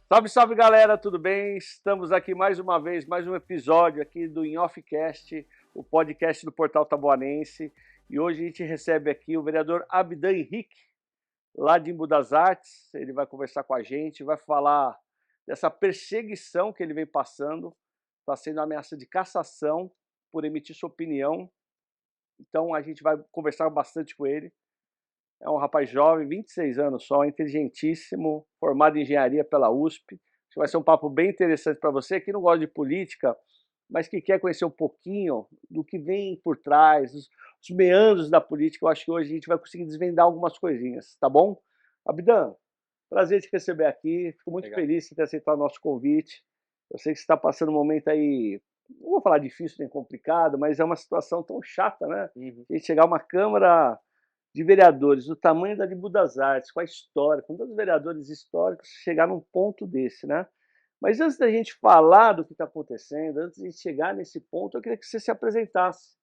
Salve, salve galera, tudo bem? Estamos aqui mais uma vez, mais um episódio aqui do In Offcast, o podcast do Portal Taboanense. E hoje a gente recebe aqui o vereador Abdan Henrique, lá de Embu das Artes. Ele vai conversar com a gente, vai falar dessa perseguição que ele vem passando, está sendo ameaça de cassação por emitir sua opinião. Então a gente vai conversar bastante com ele. É um rapaz jovem, 26 anos só, inteligentíssimo, formado em engenharia pela USP. Acho que vai ser um papo bem interessante para você que não gosta de política, mas que quer conhecer um pouquinho do que vem por trás, os meandros da política. Eu acho que hoje a gente vai conseguir desvendar algumas coisinhas, tá bom? Abdan, prazer te receber aqui. Fico muito Legal. feliz em ter aceitado o nosso convite. Eu sei que você está passando um momento aí, não vou falar difícil nem complicado, mas é uma situação tão chata, né? Uhum. A gente chegar a uma Câmara de vereadores do tamanho da de Budas Artes, com a história, com todos os vereadores históricos, chegar num ponto desse, né? Mas antes da gente falar do que está acontecendo, antes de chegar nesse ponto, eu queria que você se apresentasse.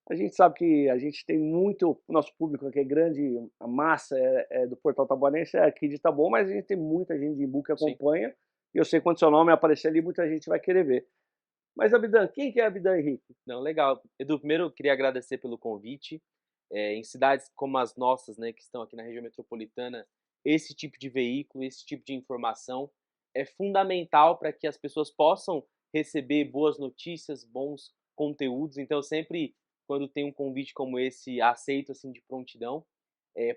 A gente sabe que a gente tem muito, o nosso público aqui é grande, a massa é do Portal Taboanense, é aqui de Taboão, mas a gente tem muita gente de Imbu que Sim. acompanha, e eu sei quando seu nome aparecer ali, muita gente vai querer ver. Mas, Abdan, quem que é Abdan Henrique? Não, legal. Edu, primeiro eu queria agradecer pelo convite. Em cidades como as nossas, né, que estão aqui na região metropolitana, esse tipo de veículo, esse tipo de informação é fundamental para que as pessoas possam receber boas notícias, bons conteúdos. Então, eu sempre, quando tem um convite como esse, aceito assim de prontidão.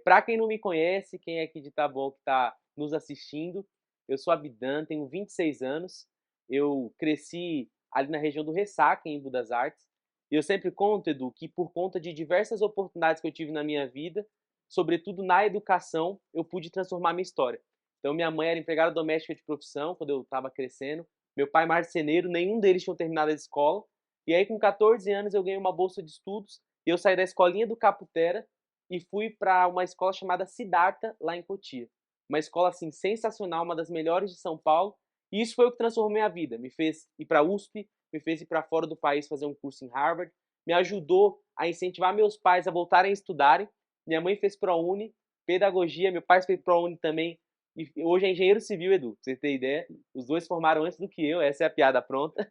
Para quem não me conhece, quem é aqui de Taboão que está nos assistindo, eu sou Abdan, tenho 26 anos. Eu cresci ali na região do Ressaca, em Embu das Artes. E eu sempre conto, Edu, que por conta de diversas oportunidades que eu tive na minha vida, sobretudo na educação, eu pude transformar minha história. Então, minha mãe era empregada doméstica de profissão quando eu estava crescendo. Meu pai, marceneiro, nenhum deles tinham terminado a escola. E aí, com 14 anos, eu ganhei uma bolsa de estudos. E eu saí da escolinha do Caputera e fui para uma escola chamada Siddhartha, lá em Cotia. Uma escola, assim, sensacional, uma das melhores de São Paulo. E isso foi o que transformou minha vida. Me fez ir para a USP, me fez ir para fora do país fazer um curso em Harvard, me ajudou a incentivar meus pais a voltarem a estudarem. Minha mãe fez ProUni, pedagogia, meu pai fez ProUni também. E hoje é engenheiro civil, Edu, pra você ter ideia. Os dois formaram antes do que eu, essa é a piada pronta.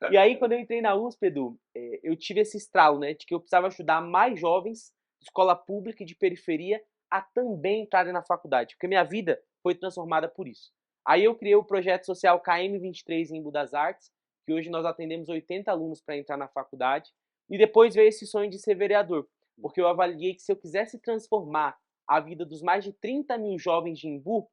E aí, quando eu entrei na USP, Edu, eu tive esse estralo, né, de que eu precisava ajudar mais jovens de escola pública e de periferia a também entrarem na faculdade, porque minha vida foi transformada por isso. Aí eu criei o projeto social KM23 em Embu das Artes, que hoje nós atendemos 80 alunos para entrar na faculdade, e depois veio esse sonho de ser vereador, porque eu avaliei que se eu quisesse transformar a vida dos mais de 30 mil jovens de Embu,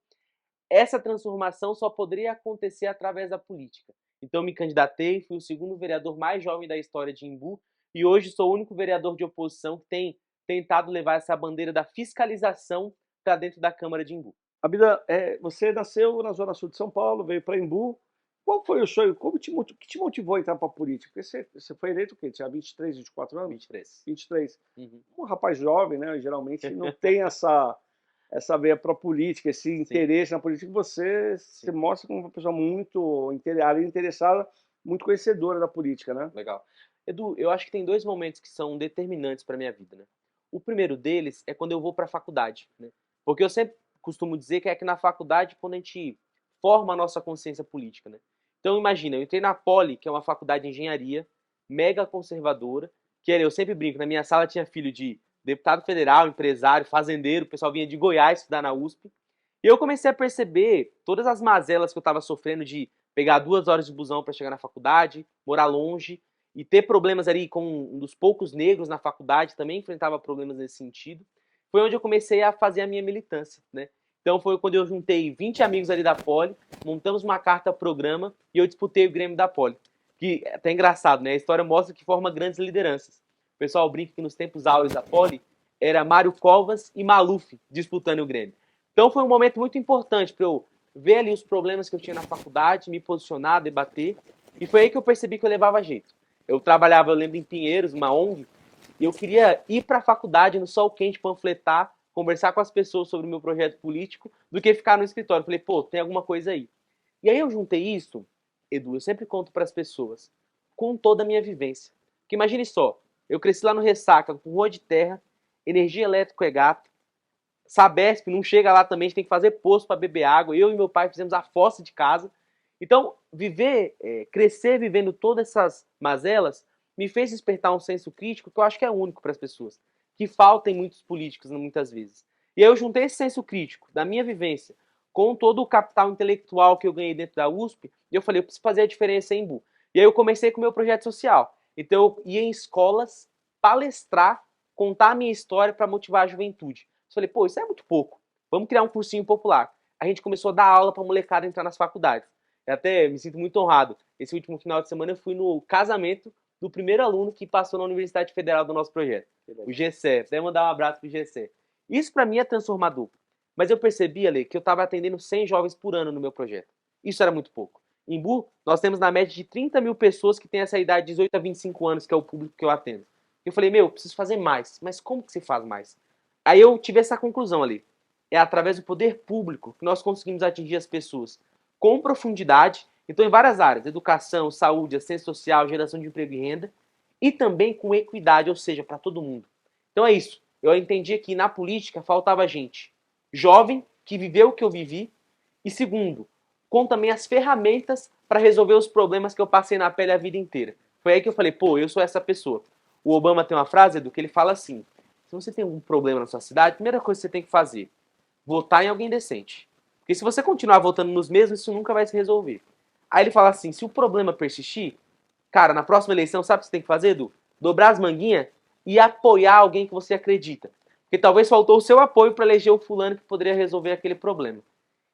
essa transformação só poderia acontecer através da política. Então me candidatei, fui o segundo vereador mais jovem da história de Embu e hoje sou o único vereador de oposição que tem tentado levar essa bandeira da fiscalização para dentro da Câmara de Embu. Abdan, você nasceu na Zona Sul de São Paulo, veio para Embu. Qual foi o sonho? O que te motivou a entrar para a política? Porque você foi eleito o quê? Tinha 23, 24 anos? 23. 23. Uhum. Um rapaz jovem, né? Geralmente não tem essa veia para política, esse Sim, interesse na política. Você se sim. mostra como uma pessoa muito interessada, muito conhecedora da política, né? Legal. Edu, eu acho que tem dois momentos que são determinantes para minha vida, né? O primeiro deles é quando eu vou para a faculdade, né? Porque eu sempre costumo dizer que é que na faculdade quando a gente forma a nossa consciência política, né? Então imagina, eu entrei na Poli, que é uma faculdade de engenharia, mega conservadora, que eu sempre brinco, na minha sala tinha filho de deputado federal, empresário, fazendeiro, o pessoal vinha de Goiás estudar na USP. E eu comecei a perceber todas as mazelas que eu estava sofrendo de pegar 2 horas de busão para chegar na faculdade, morar longe e ter problemas ali com um dos poucos negros na faculdade, também enfrentava problemas nesse sentido. Foi onde eu comecei a fazer a minha militância, né? Então foi quando eu juntei 20 amigos ali da Poli, montamos uma carta-programa e eu disputei o Grêmio da Poli. Que é até engraçado, né? A história mostra que forma grandes lideranças. O pessoal brinca que nos tempos áureos da Poli era Mário Covas e Maluf disputando o Grêmio. Então foi um momento muito importante para eu ver ali os problemas que eu tinha na faculdade, me posicionar, debater. E foi aí que eu percebi que eu levava jeito. Eu trabalhava, eu lembro, em Pinheiros, uma ONG, e eu queria ir para a faculdade no sol quente, panfletar, conversar com as pessoas sobre o meu projeto político, do que ficar no escritório. Falei, pô, tem alguma coisa aí. E aí eu juntei isso, Edu, eu sempre conto para as pessoas, com toda a minha vivência. Porque imagine só, eu cresci lá no Ressaca, com rua de terra, energia elétrica é gato, Sabesp não chega lá também, a gente tem que fazer poço para beber água. Eu e meu pai fizemos a fossa de casa. Então, crescer vivendo todas essas mazelas me fez despertar um senso crítico que eu acho que é único para as pessoas, que falta em muitos políticos muitas vezes. E aí eu juntei esse senso crítico da minha vivência com todo o capital intelectual que eu ganhei dentro da USP, e eu falei, eu preciso fazer a diferença em Embu. E aí eu comecei com o meu projeto social. Então eu ia em escolas palestrar, contar a minha história para motivar a juventude. Eu falei, pô, isso é muito pouco. Vamos criar um cursinho popular. A gente começou a dar aula para a molecada entrar nas faculdades. Eu até me sinto muito honrado. Esse último final de semana eu fui no casamento do primeiro aluno que passou na Universidade Federal do nosso projeto, o GC. Até mandar um abraço pro GC. Isso para mim é transformador. Mas eu percebi, Ale, que eu estava atendendo 100 jovens por ano no meu projeto. Isso era muito pouco. Em Embu, nós temos na média de 30 mil pessoas que têm essa idade de 18 a 25 anos, que é o público que eu atendo. Eu falei, eu preciso fazer mais. Mas como que se faz mais? Aí eu tive essa conclusão ali. É através do poder público que nós conseguimos atingir as pessoas com profundidade, então em várias áreas, educação, saúde, assistência social, geração de emprego e renda, e também com equidade, ou seja, para todo mundo. Então é isso. Eu entendi que na política faltava gente jovem, que viveu o que eu vivi, e segundo, com também as ferramentas para resolver os problemas que eu passei na pele a vida inteira. Foi aí que eu falei, pô, eu sou essa pessoa. O Obama tem uma frase, Edu, que ele fala assim, se você tem um problema na sua cidade, a primeira coisa que você tem que fazer, votar em alguém decente. Porque se você continuar votando nos mesmos, isso nunca vai se resolver. Aí ele fala assim, se o problema persistir, cara, na próxima eleição, sabe o que você tem que fazer, Edu? Dobrar as manguinhas e apoiar alguém que você acredita. Porque talvez faltou o seu apoio para eleger o fulano que poderia resolver aquele problema.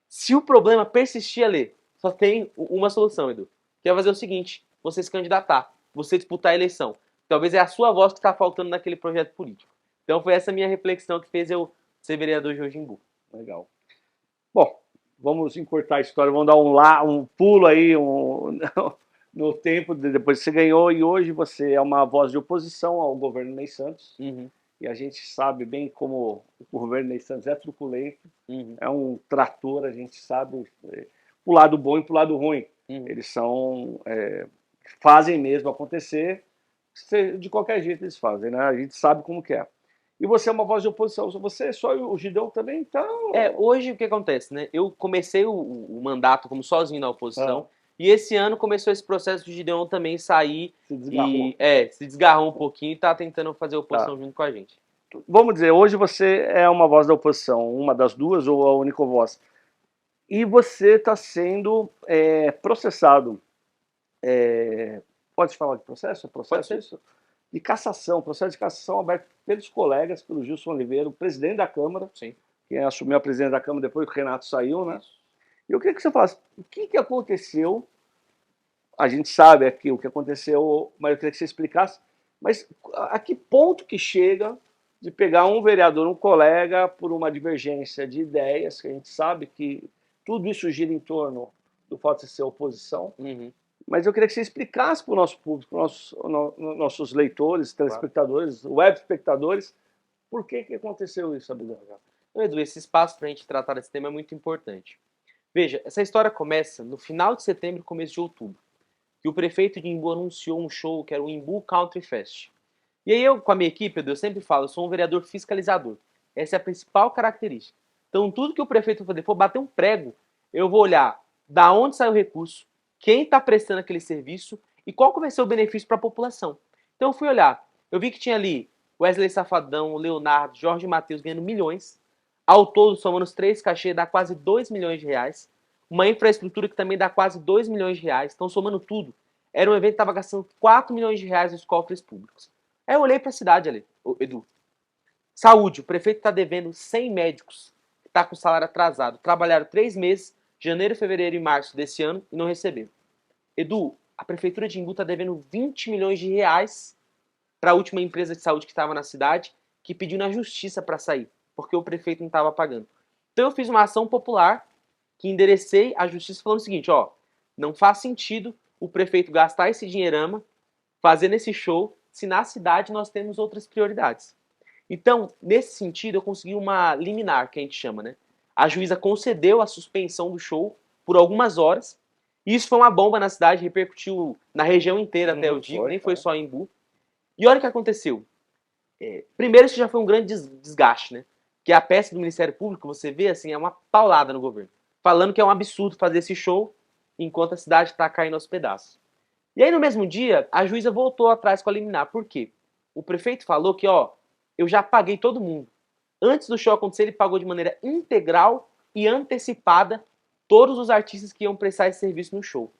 Se o problema persistir, Ale, só tem uma solução, Edu. Que é fazer o seguinte, você se candidatar, você disputar a eleição. Talvez é a sua voz que está faltando naquele projeto político. Então foi essa minha reflexão que fez eu ser vereador de hoje em Embu. Legal. Bom, vamos encurtar a história, vamos dar um pulo aí no tempo, depois que você ganhou, e hoje você é uma voz de oposição ao governo Ney Santos. Uhum. E a gente sabe bem como o governo Ney Santos é truculento, Uhum. é um trator, a gente sabe pro lado bom e pro lado ruim. Uhum. Eles fazem mesmo acontecer, de qualquer jeito eles fazem, né? A gente sabe como que é. E você é uma voz de oposição, você só o Gideon também, então... Hoje o que acontece, né? Eu comecei o mandato como sozinho na oposição, e esse ano começou esse processo de Gideon também sair se desgarrou um pouquinho e tá tentando fazer oposição junto com a gente. Vamos dizer, hoje você é uma voz da oposição, uma das duas ou a única voz. E você está sendo processado. Pode falar de processo? Pode ser. Isso? De cassação, processo de cassação aberto pelos colegas, pelo Gilson Oliveira, o presidente da Câmara. Sim. Quem assumiu a presidência da Câmara depois que o Renato saiu, né? E eu queria que você falasse o que aconteceu. A gente sabe aqui o que aconteceu, mas eu queria que você explicasse. Mas a que ponto que chega de pegar um vereador, um colega, por uma divergência de ideias, que a gente sabe que tudo isso gira em torno do fato de ser oposição. Uhum. Mas eu queria que você explicasse para o nosso público, nossos leitores, telespectadores, web espectadores, por que aconteceu isso, Abidão? Edu, esse espaço para a gente tratar desse tema é muito importante. Veja, essa história começa no final de setembro e começo de outubro, que o prefeito de Embu anunciou um show que era o Embu Country Fest. E aí eu, com a minha equipe, Edu, eu sempre falo, eu sou um vereador fiscalizador. Essa é a principal característica. Então, tudo que o prefeito for bater um prego, eu vou olhar da onde sai o recurso, quem está prestando aquele serviço e qual que vai ser o benefício para a população. Então eu fui olhar, eu vi que tinha ali Wesley Safadão, Leonardo, Jorge Matheus ganhando milhões. Ao todo, somando os 3 cachês, dá quase 2 milhões de reais. Uma infraestrutura que também dá quase 2 milhões de reais. Então, somando tudo, era um evento que estava gastando 4 milhões de reais nos cofres públicos. Aí eu olhei para a cidade ali, Edu. Saúde, o prefeito está devendo 100 médicos, está com o salário atrasado. Trabalharam 3 meses, janeiro, fevereiro e março desse ano, e não receberam. Edu, a prefeitura de Embu está devendo 20 milhões de reais para a última empresa de saúde que estava na cidade, que pediu na justiça para sair, porque o prefeito não estava pagando. Então eu fiz uma ação popular que enderecei à justiça falando o seguinte, não faz sentido o prefeito gastar esse dinheirama fazendo esse show se na cidade nós temos outras prioridades. Então, nesse sentido, eu consegui uma liminar, que a gente chama, né? A juíza concedeu a suspensão do show por algumas horas, e isso foi uma bomba na cidade, repercutiu na região inteira, até eu digo, nem foi só em Embu. E olha o que aconteceu. Primeiro, isso já foi um grande desgaste, né? que a peça do Ministério Público, você vê, assim, é uma paulada no governo. Falando que é um absurdo fazer esse show enquanto a cidade está caindo aos pedaços. E aí, no mesmo dia, a juíza voltou atrás com a liminar. Por quê? O prefeito falou que, ó, eu já paguei todo mundo. Antes do show acontecer, ele pagou de maneira integral e antecipada todos os artistas que iam prestar esse serviço no show.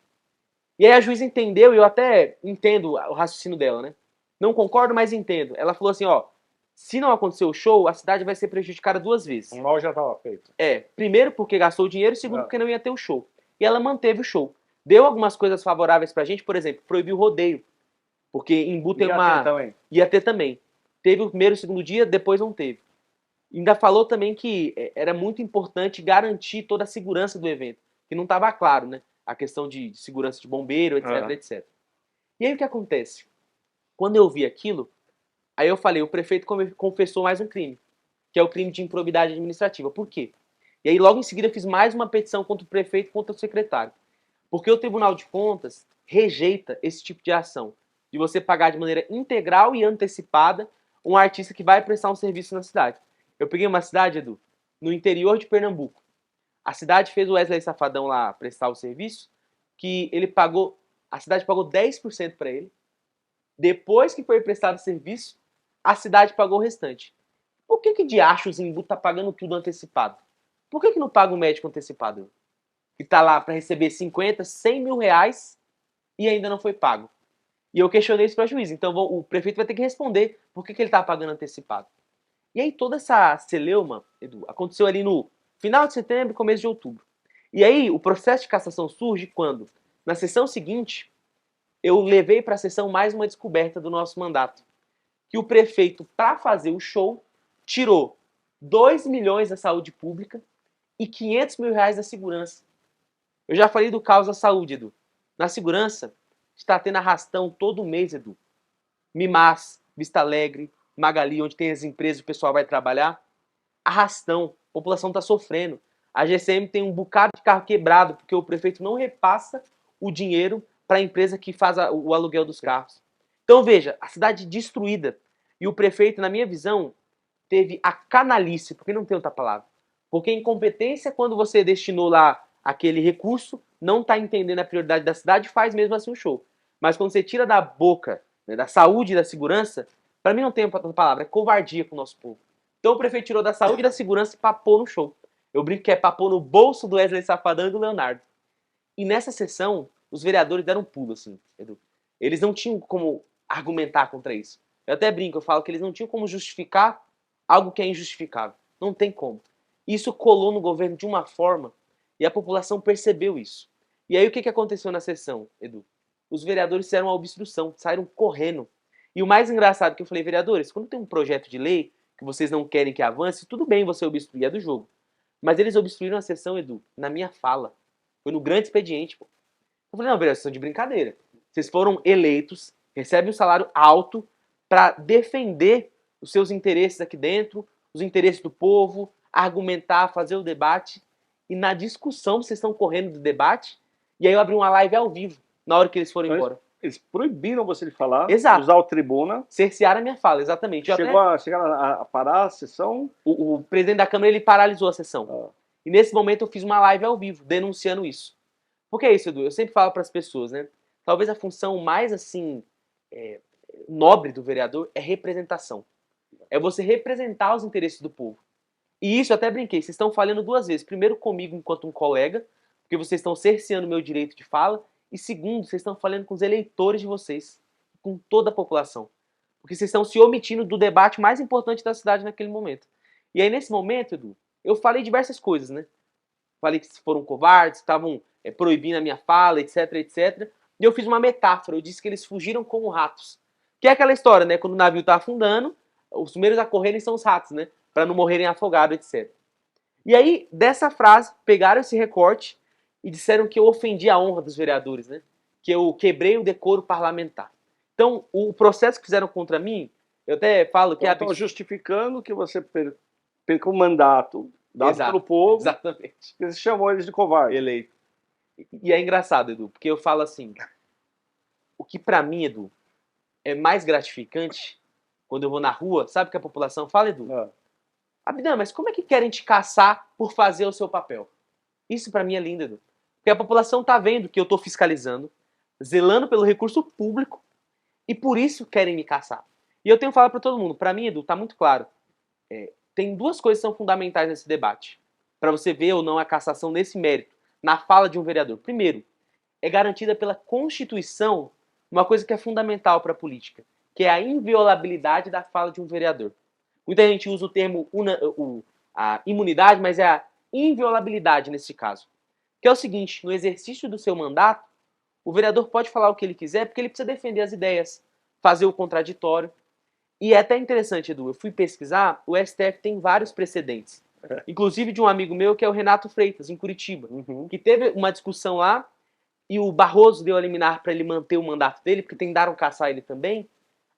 E aí a juíza entendeu, e eu até entendo o raciocínio dela, né? Não concordo, mas entendo. Ela falou assim, ó, se não acontecer o show, a cidade vai ser prejudicada 2 vezes. O mal já estava feito. Primeiro porque gastou o dinheiro, e segundo porque não ia ter o show. E ela manteve o show. Deu algumas coisas favoráveis pra gente, por exemplo, proibiu o rodeio. Porque Embu tem ia ter também. Teve o primeiro e o segundo dia, depois não teve. Ainda falou também que era muito importante garantir toda a segurança do evento. Que não estava claro, né? A questão de segurança de bombeiro, etc, etc. E aí o que acontece? Quando eu vi aquilo, aí eu falei, o prefeito confessou mais um crime, que é o crime de improbidade administrativa. Por quê? E aí logo em seguida eu fiz mais uma petição contra o prefeito e contra o secretário. Porque o Tribunal de Contas rejeita esse tipo de ação, de você pagar de maneira integral e antecipada um artista que vai prestar um serviço na cidade. Eu peguei uma cidade, Edu, no interior de Pernambuco. A cidade fez o Wesley Safadão lá prestar o serviço, que ele pagou, a cidade pagou 10% para ele. Depois que foi prestado o serviço, a cidade pagou o restante. Por que de acho o Zimbu tá pagando tudo antecipado? Por que não paga o médico antecipado? Que tá lá para receber 50, 100 mil reais e ainda não foi pago. E eu questionei isso para a juíza. Então o prefeito vai ter que responder por que ele tá pagando antecipado. E aí toda essa celeuma, Edu, aconteceu ali no final de setembro, começo de outubro. E aí o processo de cassação surge quando, na sessão seguinte, eu levei para a sessão mais uma descoberta do nosso mandato. Que o prefeito, para fazer o show, tirou 2 milhões da saúde pública e 500 mil reais da segurança. Eu já falei do caos da saúde, Edu. Na segurança, está tendo arrastão todo mês, Edu. Mimás, Vista Alegre, Magali, onde tem as empresas, o pessoal vai trabalhar. Arrastão, a população está sofrendo. A GCM tem um bocado de carro quebrado, porque o prefeito não repassa o dinheiro para a empresa que faz o aluguel dos carros. Então veja, a cidade destruída. E o prefeito, na minha visão, teve a canalice, porque não tem outra palavra. Porque incompetência, quando você destinou lá aquele recurso, não está entendendo a prioridade da cidade, faz mesmo assim um show. Mas quando você tira da boca, né, da saúde e da segurança, para mim não tem outra palavra, é covardia com o nosso povo. Então o prefeito tirou da saúde e da segurança e papou no show. Eu brinco que é papou no bolso do Wesley Safadão e do Leonardo. E nessa sessão, os vereadores deram um pulo, assim, Edu. Eles não tinham como argumentar contra isso. Eu até brinco, eu falo que eles não tinham como justificar algo que é injustificável. Não tem como. Isso colou no governo de uma forma e a população percebeu isso. E aí o que aconteceu na sessão, Edu? Os vereadores fizeram uma obstrução, saíram correndo. E o mais engraçado que eu falei, vereadores, quando tem um projeto de lei que vocês não querem que avance, tudo bem você obstruir, é do jogo. Mas eles obstruíram a sessão, Edu, na minha fala. Foi no grande expediente, pô. Eu falei, não, vereadores, vocês estão de brincadeira. Vocês foram eleitos, recebem um salário alto para defender os seus interesses aqui dentro, os interesses do povo, argumentar, fazer o debate. E na discussão vocês estão correndo do debate. E aí eu abri uma live ao vivo, na hora que eles foram embora. Eles proibiram você de falar, Exato. Usar o tribuna. Cercearam a minha fala, exatamente. Chegaram a parar a sessão? O presidente da Câmara, ele paralisou a sessão. E nesse momento eu fiz uma live ao vivo, denunciando isso. Porque é isso, Edu, eu sempre falo para as pessoas, né? Talvez a função mais, assim, nobre do vereador é representação. É você representar os interesses do povo. E isso eu até brinquei, vocês estão falhando 2 vezes. Primeiro comigo enquanto um colega, porque vocês estão cerceando o meu direito de fala. E segundo, vocês estão falando com os eleitores de vocês, com toda a população. Porque vocês estão se omitindo do debate mais importante da cidade naquele momento. E aí, nesse momento, Edu, eu falei diversas coisas, né? Falei que foram covardes, estavam proibindo a minha fala, etc, etc. E eu fiz uma metáfora, eu disse que eles fugiram como ratos. Que é aquela história, né? Quando o navio está afundando, os primeiros a correrem são os ratos, né? Para não morrerem afogados, etc. E aí, dessa frase, pegaram esse recorte e disseram que eu ofendi a honra dos vereadores, né? Que eu quebrei o decoro parlamentar. Então, o processo que fizeram contra mim, eu até falo que... Estão justificando que você perca o mandato dado pelo povo. Exatamente. Que você chamou eles de covarde. Eleito. E é engraçado, Edu, porque eu falo assim, o que pra mim, Edu, é mais gratificante quando eu vou na rua, sabe o que a população fala, Edu? Abdan, mas como é que querem te caçar por fazer o seu papel? Isso pra mim é lindo, Edu. Porque a população tá vendo que eu tô fiscalizando, zelando pelo recurso público, e por isso querem me caçar. E eu tenho falado pra todo mundo, pra mim, Edu, tá muito claro. Tem duas coisas que são fundamentais nesse debate, pra você ver ou não a cassação nesse mérito, na fala de um vereador. Primeiro, é garantida pela Constituição uma coisa que é fundamental para a política, que é a inviolabilidade da fala de um vereador. Muita gente usa o termo a imunidade, mas é a inviolabilidade nesse caso. Que é o seguinte, no exercício do seu mandato, o vereador pode falar o que ele quiser porque ele precisa defender as ideias, fazer o contraditório. E é até interessante, Edu, eu fui pesquisar, o STF tem vários precedentes. Inclusive de um amigo meu que é o Renato Freitas, em Curitiba, que teve uma discussão lá e o Barroso deu a liminar para ele manter o mandato dele, porque tentaram caçar ele também,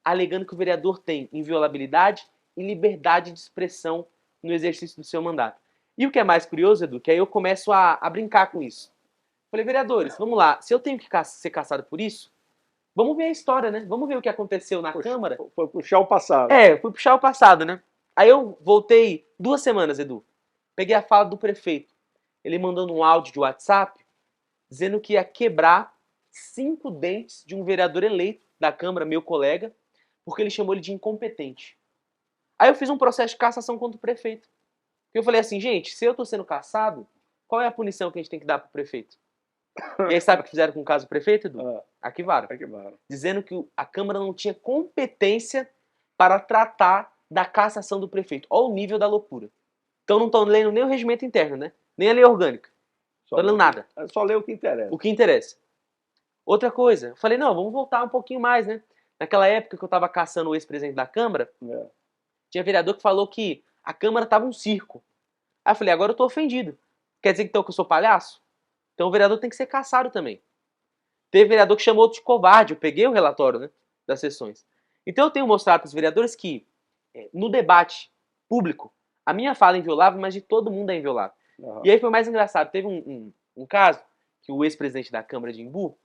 alegando que o vereador tem inviolabilidade e liberdade de expressão no exercício do seu mandato. E o que é mais curioso, Edu, que aí eu começo a brincar com isso. Falei, vereadores, vamos lá, se eu tenho que ser caçado por isso, vamos ver a história, né? Vamos ver o que aconteceu na Câmara. Foi puxar o passado. Fui puxar o passado, né? Aí eu voltei 2 semanas, Edu. Peguei a fala do prefeito. Ele mandando um áudio de WhatsApp dizendo que ia quebrar 5 dentes de um vereador eleito da Câmara, meu colega, porque ele chamou ele de incompetente. Aí eu fiz um processo de cassação contra o prefeito. Eu falei assim, gente, se eu tô sendo cassado, qual é a punição que a gente tem que dar pro prefeito? E aí sabe o que fizeram com o caso do prefeito, Edu? Arquivaram. Dizendo que a Câmara não tinha competência para tratar da cassação do prefeito. Olha o nível da loucura. Então não estão lendo nem o regimento interno, né? Nem a lei orgânica. Não estão lendo nada. É só ler o que interessa. O que interessa. Outra coisa, eu falei, não, vamos voltar um pouquinho mais, né? Naquela época que eu estava caçando o ex-presidente da Câmara, tinha vereador que falou que a Câmara estava um circo. Aí eu falei, agora eu tô ofendido. Quer dizer então que eu sou palhaço? Então o vereador tem que ser caçado também. Teve vereador que chamou outro de covarde. Eu peguei o relatório, né, das sessões. Então eu tenho mostrado para os vereadores que, no debate público, a minha fala é inviolável, mas de todo mundo é inviolável. E aí foi mais engraçado. Teve um caso que o ex-presidente da Câmara de Embu,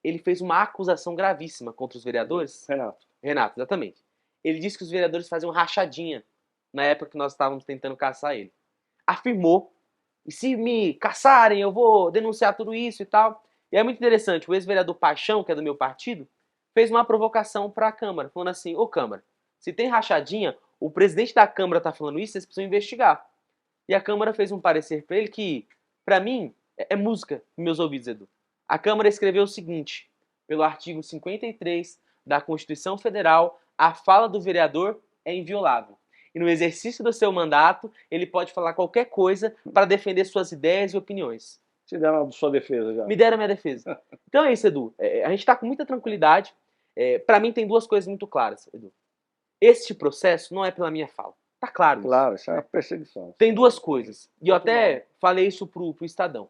ele fez uma acusação gravíssima contra os vereadores. Renato, exatamente. Ele disse que os vereadores faziam rachadinha na época que nós estávamos tentando caçar ele. Afirmou, e se me caçarem, eu vou denunciar tudo isso e tal. E é muito interessante, o ex-vereador Paixão, que é do meu partido, fez uma provocação para a Câmara, falando assim, ô Câmara, se tem rachadinha, o presidente da Câmara está falando isso, vocês precisam investigar. E a Câmara fez um parecer para ele que, para mim, é música nos meus ouvidos, Edu. A Câmara escreveu o seguinte, pelo artigo 53 da Constituição Federal, a fala do vereador é inviolável. E no exercício do seu mandato, ele pode falar qualquer coisa para defender suas ideias e opiniões. Te deram a sua defesa já. Me deram a minha defesa. Então é isso, Edu. A gente está com muita tranquilidade. Para mim tem duas coisas muito claras, Edu. Este processo não é pela minha fala. Tá claro isso. Claro, isso é uma perseguição. Tem duas coisas. E eu até falei isso pro Estadão.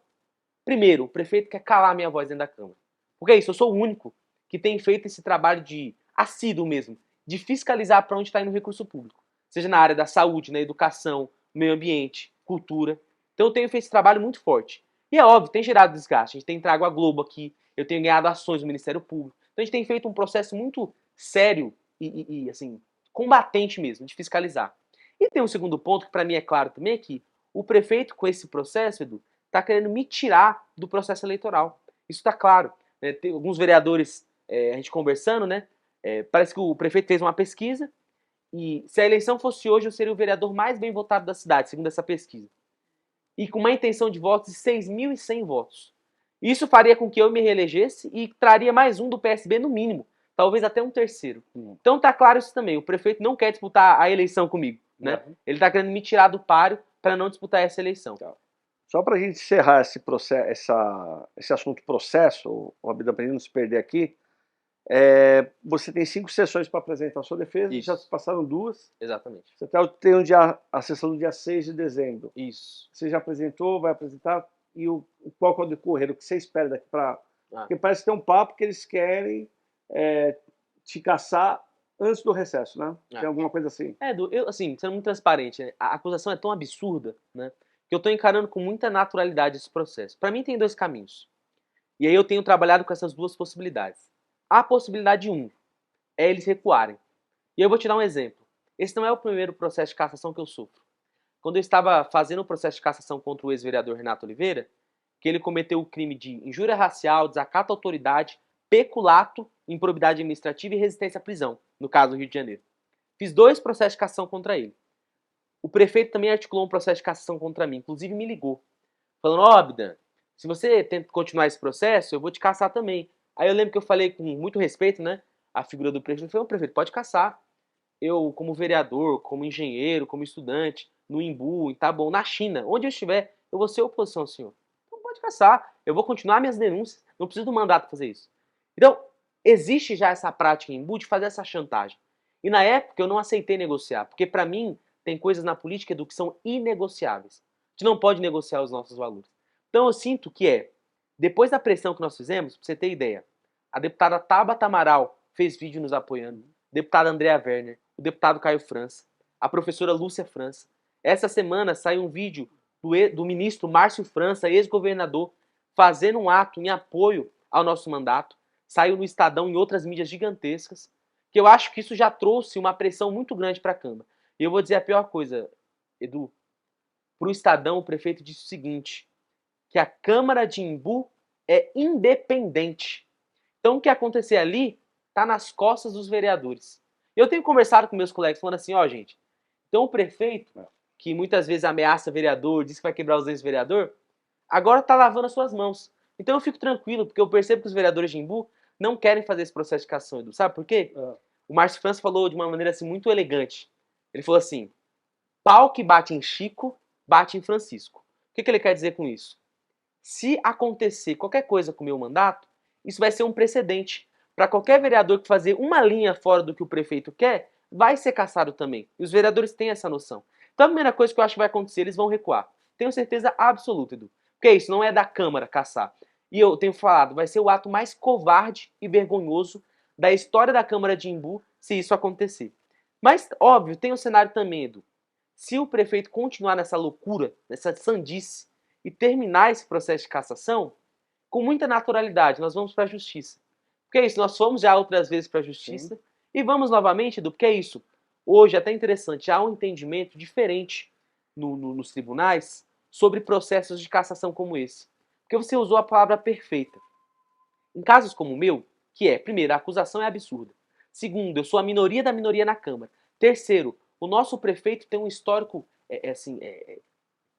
Primeiro, o prefeito quer calar a minha voz dentro da Câmara. Porque é isso, eu sou o único que tem feito esse trabalho de assíduo mesmo, de fiscalizar para onde está indo o recurso público. Seja na área da saúde, na educação, meio ambiente, cultura. Então eu tenho feito esse trabalho muito forte. E é óbvio, tem gerado desgaste. A gente tem trago a Globo aqui, eu tenho ganhado ações do Ministério Público. Então a gente tem feito um processo muito sério e assim, combatente mesmo, de fiscalizar. E tem um segundo ponto que para mim é claro também, é que o prefeito com esse processo, Edu, está querendo me tirar do processo eleitoral. Isso está claro. Né? Tem alguns vereadores, a gente conversando, né? Parece que o prefeito fez uma pesquisa e se a eleição fosse hoje, eu seria o vereador mais bem votado da cidade, segundo essa pesquisa. E com uma intenção de votos de 6.100 votos. Isso faria com que eu me reelegesse e traria mais um do PSB no mínimo. Talvez até um terceiro. Então tá claro isso também. O prefeito não quer disputar a eleição comigo. Né? Ele tá querendo me tirar do páreo para não disputar essa eleição. Só para a gente encerrar esse processo, esse assunto processo, o Abdan, para não se perder aqui, você tem 5 sessões para apresentar a sua defesa, Isso. já se passaram 2. Exatamente. Você tem a sessão do dia 6 de dezembro. Isso. Você já apresentou, vai apresentar, e qual que é o decorrer, o que você espera daqui para... Porque parece que tem um papo que eles querem te caçar antes do recesso, né? Tem alguma coisa assim? Edu, eu, assim, sendo muito transparente, né? A acusação é tão absurda, né? Que eu estou encarando com muita naturalidade esse processo. Para mim tem 2 caminhos. E aí eu tenho trabalhado com essas 2 possibilidades. A possibilidade 1 é eles recuarem. E eu vou te dar um exemplo. Esse não é o primeiro processo de cassação que eu sofro. quando eu estava fazendo o processo de cassação contra o ex-vereador Renato Oliveira, que ele cometeu o crime de injúria racial, desacato à autoridade, peculato, improbidade administrativa e resistência à prisão, no caso do Rio de Janeiro. Fiz 2 processos de cassação contra ele. O prefeito também articulou um processo de cassação contra mim, inclusive me ligou, falando, ó, Abdan, se você tenta continuar esse processo, eu vou te caçar também. Aí eu lembro que eu falei com muito respeito, né, a figura do prefeito, eu falei, ô prefeito, pode caçar. Eu, como vereador, como engenheiro, como estudante, no Imbu, em Taboão, na China, onde eu estiver, eu vou ser oposição ao senhor. Então pode caçar, eu vou continuar minhas denúncias, não preciso do mandato para fazer isso. Então, existe já essa prática em Imbu de fazer essa chantagem. E na época eu não aceitei negociar, porque para mim tem coisas na política, Edu, que são inegociáveis. A gente não pode negociar os nossos valores. Então eu sinto que depois da pressão que nós fizemos, pra você ter ideia, a deputada Tabata Amaral fez vídeo nos apoiando, a deputada Andrea Werner, o deputado Caio França, a professora Lúcia França. Essa semana saiu um vídeo do ministro Márcio França, ex-governador, fazendo um ato em apoio ao nosso mandato. Saiu no Estadão e em outras mídias gigantescas, que eu acho que isso já trouxe uma pressão muito grande para a Câmara. E eu vou dizer a pior coisa, Edu. Para o Estadão, o prefeito disse o seguinte, que a Câmara de Imbu é independente. Então o que acontecer ali está nas costas dos vereadores. Eu tenho conversado com meus colegas falando assim, ó gente, então o prefeito, que muitas vezes ameaça vereador, diz que vai quebrar os ex-vereador, agora está lavando as suas mãos. Então eu fico tranquilo, porque eu percebo que os vereadores de Imbu não querem fazer esse processo de cassação, Edu. Sabe por quê? O Márcio França falou de uma maneira assim, muito elegante. Ele falou assim, pau que bate em Chico, bate em Francisco. O que ele quer dizer com isso? Se acontecer qualquer coisa com o meu mandato, isso vai ser um precedente. Para qualquer vereador que fazer uma linha fora do que o prefeito quer, vai ser cassado também. E os vereadores têm essa noção. Então a primeira coisa que eu acho que vai acontecer, eles vão recuar. Tenho certeza absoluta, Edu. Porque é isso, não é da Câmara caçar. E eu tenho falado, vai ser o ato mais covarde e vergonhoso da história da Câmara de Imbu se isso acontecer. Mas, óbvio, tem um cenário também, Edu. Se o prefeito continuar nessa loucura, nessa sandice, e terminar esse processo de cassação, com muita naturalidade, nós vamos para a justiça. Porque é isso, nós fomos já outras vezes para a justiça, e vamos novamente, Edu, porque é isso. Hoje, até interessante, há um entendimento diferente nos tribunais sobre processos de cassação como esse. Porque você usou a palavra perfeita. Em casos como o meu, que é, primeiro, a acusação é absurda. Segundo, eu sou a minoria da minoria na Câmara. Terceiro, o nosso prefeito tem um histórico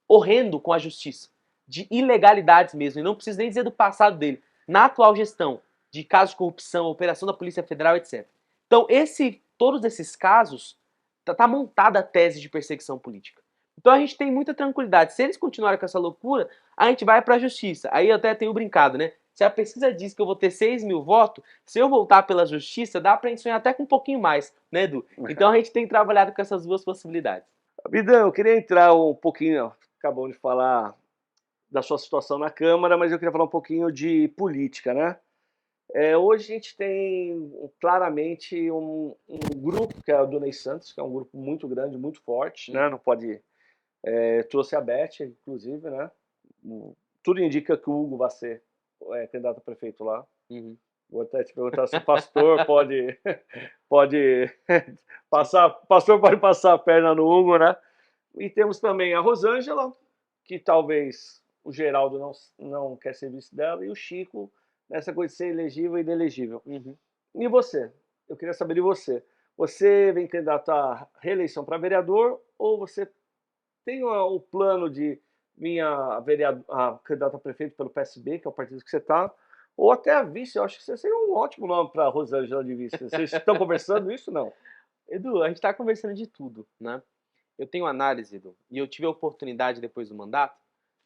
horrendo com a justiça, de ilegalidades mesmo, e não preciso nem dizer do passado dele, na atual gestão, de casos de corrupção, operação da Polícia Federal, etc. Então, todos esses casos, tá montada a tese de perseguição política. Então a gente tem muita tranquilidade. Se eles continuarem com essa loucura, a gente vai para a justiça. Aí eu até tenho brincado, né? Se a pesquisa diz que eu vou ter 6 mil votos, se eu voltar pela justiça, dá pra gente sonhar até com um pouquinho mais, né, Edu? Então a gente tem trabalhado com essas duas possibilidades. Abidão, eu queria entrar um pouquinho, acabamos de falar da sua situação na Câmara, mas eu queria falar um pouquinho de política, né? Hoje a gente tem claramente um grupo, que é o do Ney Santos, que é um grupo muito grande, muito forte, né? Não pode... trouxe a Beth, inclusive, né? Tudo indica que o Hugo vai ser candidato a prefeito lá. Uhum. Vou até te perguntar se o pastor pode passar a perna no Hugo, né? E temos também a Rosângela, que talvez o Geraldo não quer ser vice dela, e o Chico, nessa coisa de ser elegível e inelegível. Uhum. E você? Eu queria saber de você. Você vem candidato à reeleição para vereador ou você tem o plano de vir a candidato a prefeito pelo PSB, que é o partido que você está, ou até a vice? Eu acho que você seria um ótimo nome para a Rosângela de vice. Vocês estão conversando isso, não? Edu, a gente está conversando de tudo, né? Eu tenho análise, Edu, e eu tive a oportunidade, depois do mandato,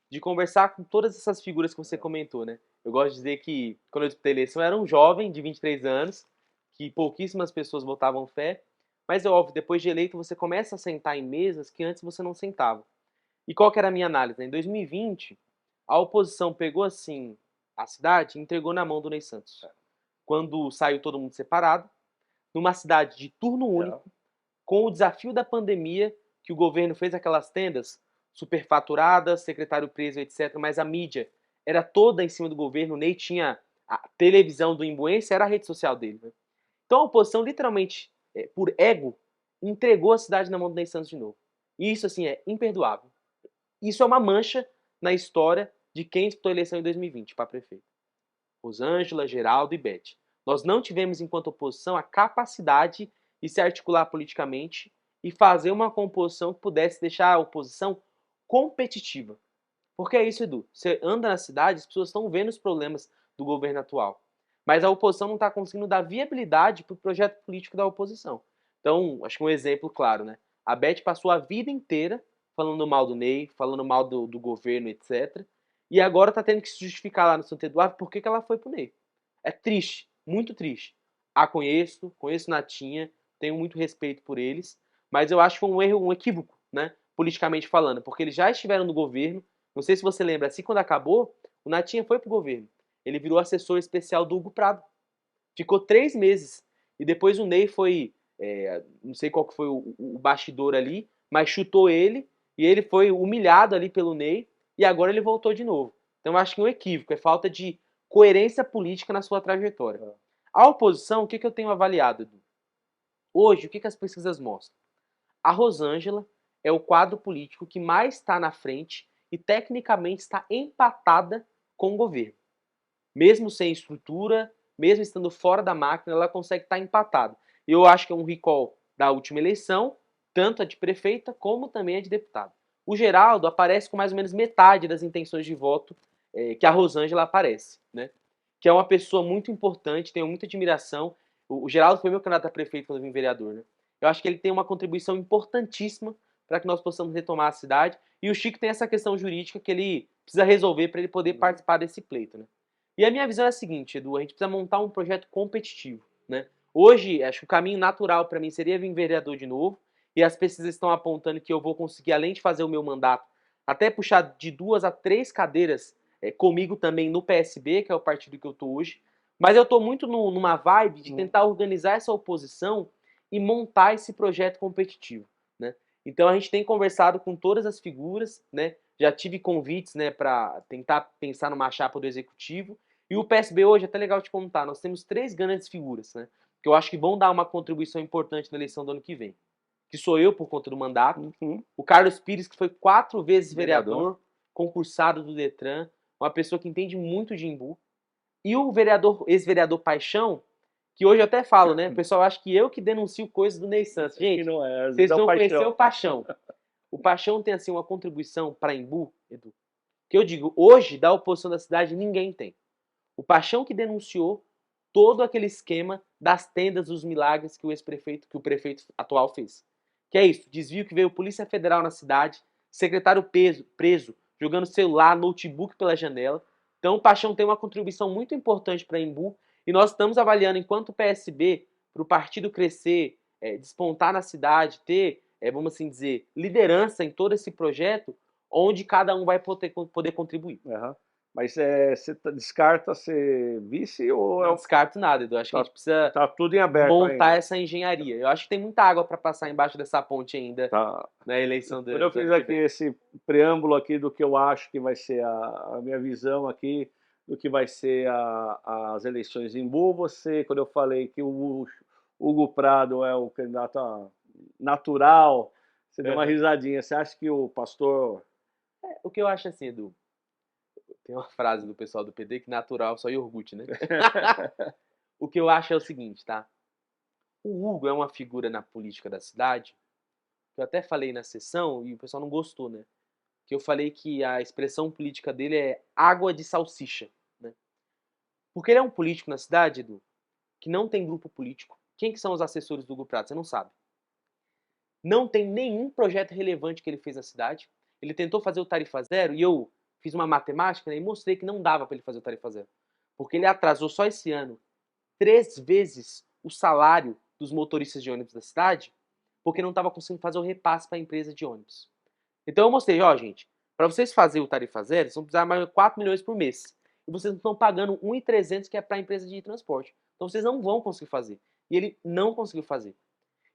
de conversar com todas essas figuras que você comentou, né? Eu gosto de dizer que, quando eu disputei a eleição, eu era um jovem de 23 anos, que pouquíssimas pessoas botavam fé, mas é óbvio, depois de eleito, você começa a sentar em mesas que antes você não sentava. E qual que era a minha análise? Em 2020, a oposição pegou, assim, a cidade e entregou na mão do Ney Santos. Quando saiu todo mundo separado, numa cidade de turno único, com o desafio da pandemia, que o governo fez aquelas tendas superfaturadas, secretário preso, etc., mas a mídia era toda em cima do governo, o Ney tinha a televisão do Imbuense, era a rede social dele. Né? Então a oposição, literalmente, por ego, entregou a cidade na mão do Ney Santos de novo. E isso, assim, é imperdoável. Isso é uma mancha na história de quem disputou a eleição em 2020 para prefeito. Rosângela, Geraldo e Beth. Nós não tivemos, enquanto oposição, a capacidade de se articular politicamente e fazer uma composição que pudesse deixar a oposição competitiva. Porque é isso, Edu. Você anda na cidade, as pessoas estão vendo os problemas do governo atual. Mas a oposição não está conseguindo dar viabilidade para o projeto político da oposição. Então, acho que um exemplo claro, né? A Beth passou a vida inteira falando mal do Ney, falando mal do governo, etc. E agora está tendo que se justificar lá no Santo Eduardo por que ela foi pro Ney. É triste, muito triste. Conheço Natinha, tenho muito respeito por eles, mas eu acho que foi um erro, um equívoco, né? Politicamente falando, porque eles já estiveram no governo. Não sei se você lembra, assim quando acabou, o Natinha foi pro governo. Ele virou assessor especial do Hugo Prado. Ficou 3 meses. E depois o Ney foi, não sei qual que foi o bastidor ali, mas chutou ele, e ele foi humilhado ali pelo Ney, e agora ele voltou de novo. Então eu acho que é um equívoco, é falta de coerência política na sua trajetória. A oposição, o que eu tenho avaliado, Edu? Hoje, o que as pesquisas mostram? A Rosângela é o quadro político que mais está na frente e tecnicamente está empatada com o governo. Mesmo sem estrutura, mesmo estando fora da máquina, ela consegue estar empatada. E eu acho que é um recall da última eleição, tanto a de prefeita como também a de deputado. O Geraldo aparece com mais ou menos metade das intenções de voto que a Rosângela aparece, né? Que é uma pessoa muito importante, tenho muita admiração. O Geraldo foi meu candidato a prefeito quando eu vim vereador, né? Eu acho que ele tem uma contribuição importantíssima para que nós possamos retomar a cidade. E o Chico tem essa questão jurídica que ele precisa resolver para ele poder participar desse pleito, né? E a minha visão é a seguinte, Edu, a gente precisa montar um projeto competitivo, né? Hoje, acho que o caminho natural para mim seria vir vereador de novo, e as pesquisas estão apontando que eu vou conseguir, além de fazer o meu mandato, até puxar de 2 a 3 cadeiras comigo também no PSB, que é o partido que eu estou hoje. Mas eu estou muito numa vibe de tentar organizar essa oposição e montar esse projeto competitivo, né? Então a gente tem conversado com todas as figuras, né? Já tive convites, né, para tentar pensar numa chapa do executivo. E o PSB hoje, é até legal te contar, nós temos 3 grandes figuras, né? Que eu acho que vão dar uma contribuição importante na eleição do ano que vem. Que sou eu, por conta do mandato. O Carlos Pires, que foi 4 vezes vereador, concursado do Detran, uma pessoa que entende muito de Imbu. E o vereador, ex-vereador Paixão, que hoje eu até falo, né? O pessoal acha que eu que denuncio coisas do Ney Santos. Gente, não é, vocês vão conhecer o Paixão. O Paixão tem, assim, uma contribuição para Imbu, Edu, que eu digo, hoje, da oposição da cidade, ninguém tem. O Paixão que denunciou todo aquele esquema das tendas dos milagres que o prefeito atual fez. Que é isso, desvio que veio Polícia Federal na cidade, secretário preso, jogando celular, notebook pela janela. Então o Paixão tem uma contribuição muito importante para a Embu e nós estamos avaliando, enquanto PSB, para o partido crescer, despontar na cidade, ter, vamos assim dizer, liderança em todo esse projeto, onde cada um vai poder contribuir. Uhum. Mas você descarta ser vice ou não descarto nada, Edu. Acho que a gente precisa tudo em aberto montar ainda. essa engenharia. Eu acho que tem muita água para passar embaixo dessa ponte ainda na eleição do Eu fiz aqui esse preâmbulo aqui do que eu acho que vai ser a minha visão aqui do que vai ser as eleições em Imbu. Você, quando eu falei que o Hugo Prado é o candidato natural, você deu uma risadinha. Você acha que o pastor... O que eu acho assim, Edu, tem uma frase do pessoal do PD que natural só iogurte, né? O que eu acho é o seguinte, tá? O Hugo é uma figura na política da cidade, que eu até falei na sessão e o pessoal não gostou, né? Que eu falei que a expressão política dele é água de salsicha, né? Porque ele é um político na cidade, Edu, que não tem grupo político. Quem que são os assessores do Hugo Prado? Você não sabe. Não tem nenhum projeto relevante que ele fez na cidade. Ele tentou fazer o tarifa zero e eu fiz uma matemática, né, e mostrei que não dava para ele fazer o tarifa zero. Porque ele atrasou só esse ano 3 vezes o salário dos motoristas de ônibus da cidade, porque não estava conseguindo fazer o repasse para a empresa de ônibus. Então eu mostrei, ó, gente, para vocês fazerem o tarifa zero, vocês vão precisar mais de 4 milhões por mês. E vocês estão pagando 1.300 que é para a empresa de transporte. Então vocês não vão conseguir fazer. E ele não conseguiu fazer.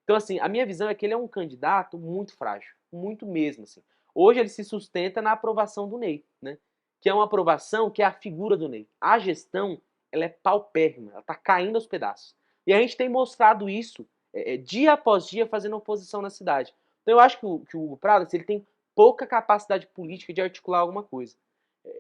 Então, assim, a minha visão é que ele é um candidato muito frágil, muito mesmo, assim. Hoje ele se sustenta na aprovação do Ney, né? Que é uma aprovação que é a figura do Ney. A gestão, ela é paupérrima, ela tá caindo aos pedaços. E a gente tem mostrado isso dia após dia fazendo oposição na cidade. Então eu acho que o Hugo Prado, assim, ele tem pouca capacidade política de articular alguma coisa.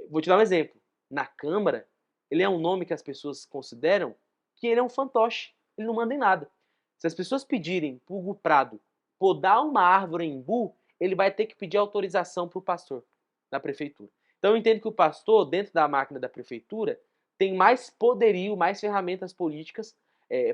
Vou te dar um exemplo. Na Câmara, ele é um nome que as pessoas consideram que ele é um fantoche. Ele não manda em nada. Se as pessoas pedirem para o Hugo Prado podar uma árvore em Imbu, ele vai ter que pedir autorização para o pastor da prefeitura. Então eu entendo que o pastor, dentro da máquina da prefeitura, tem mais poderio, mais ferramentas políticas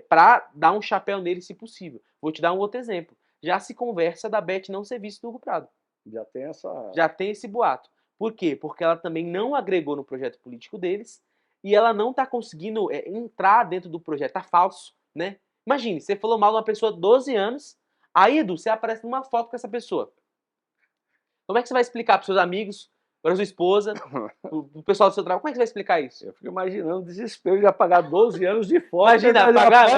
para dar um chapéu nele, se possível. Vou te dar um outro exemplo. Já se conversa da Beth não ser vice do Hugo Prado. Já tem essa. Já tem esse boato. Por quê? Porque ela também não agregou no projeto político deles e ela não está conseguindo entrar dentro do projeto. Tá falso, né? Imagine, você falou mal de uma pessoa de 12 anos, aí, Edu, você aparece numa foto com essa pessoa. Como é que você vai explicar para seus amigos, para sua esposa, para o pessoal do seu trabalho? Como é que você vai explicar isso? Eu fico imaginando o desespero de apagar 12 anos de foto. Imagina, apagar?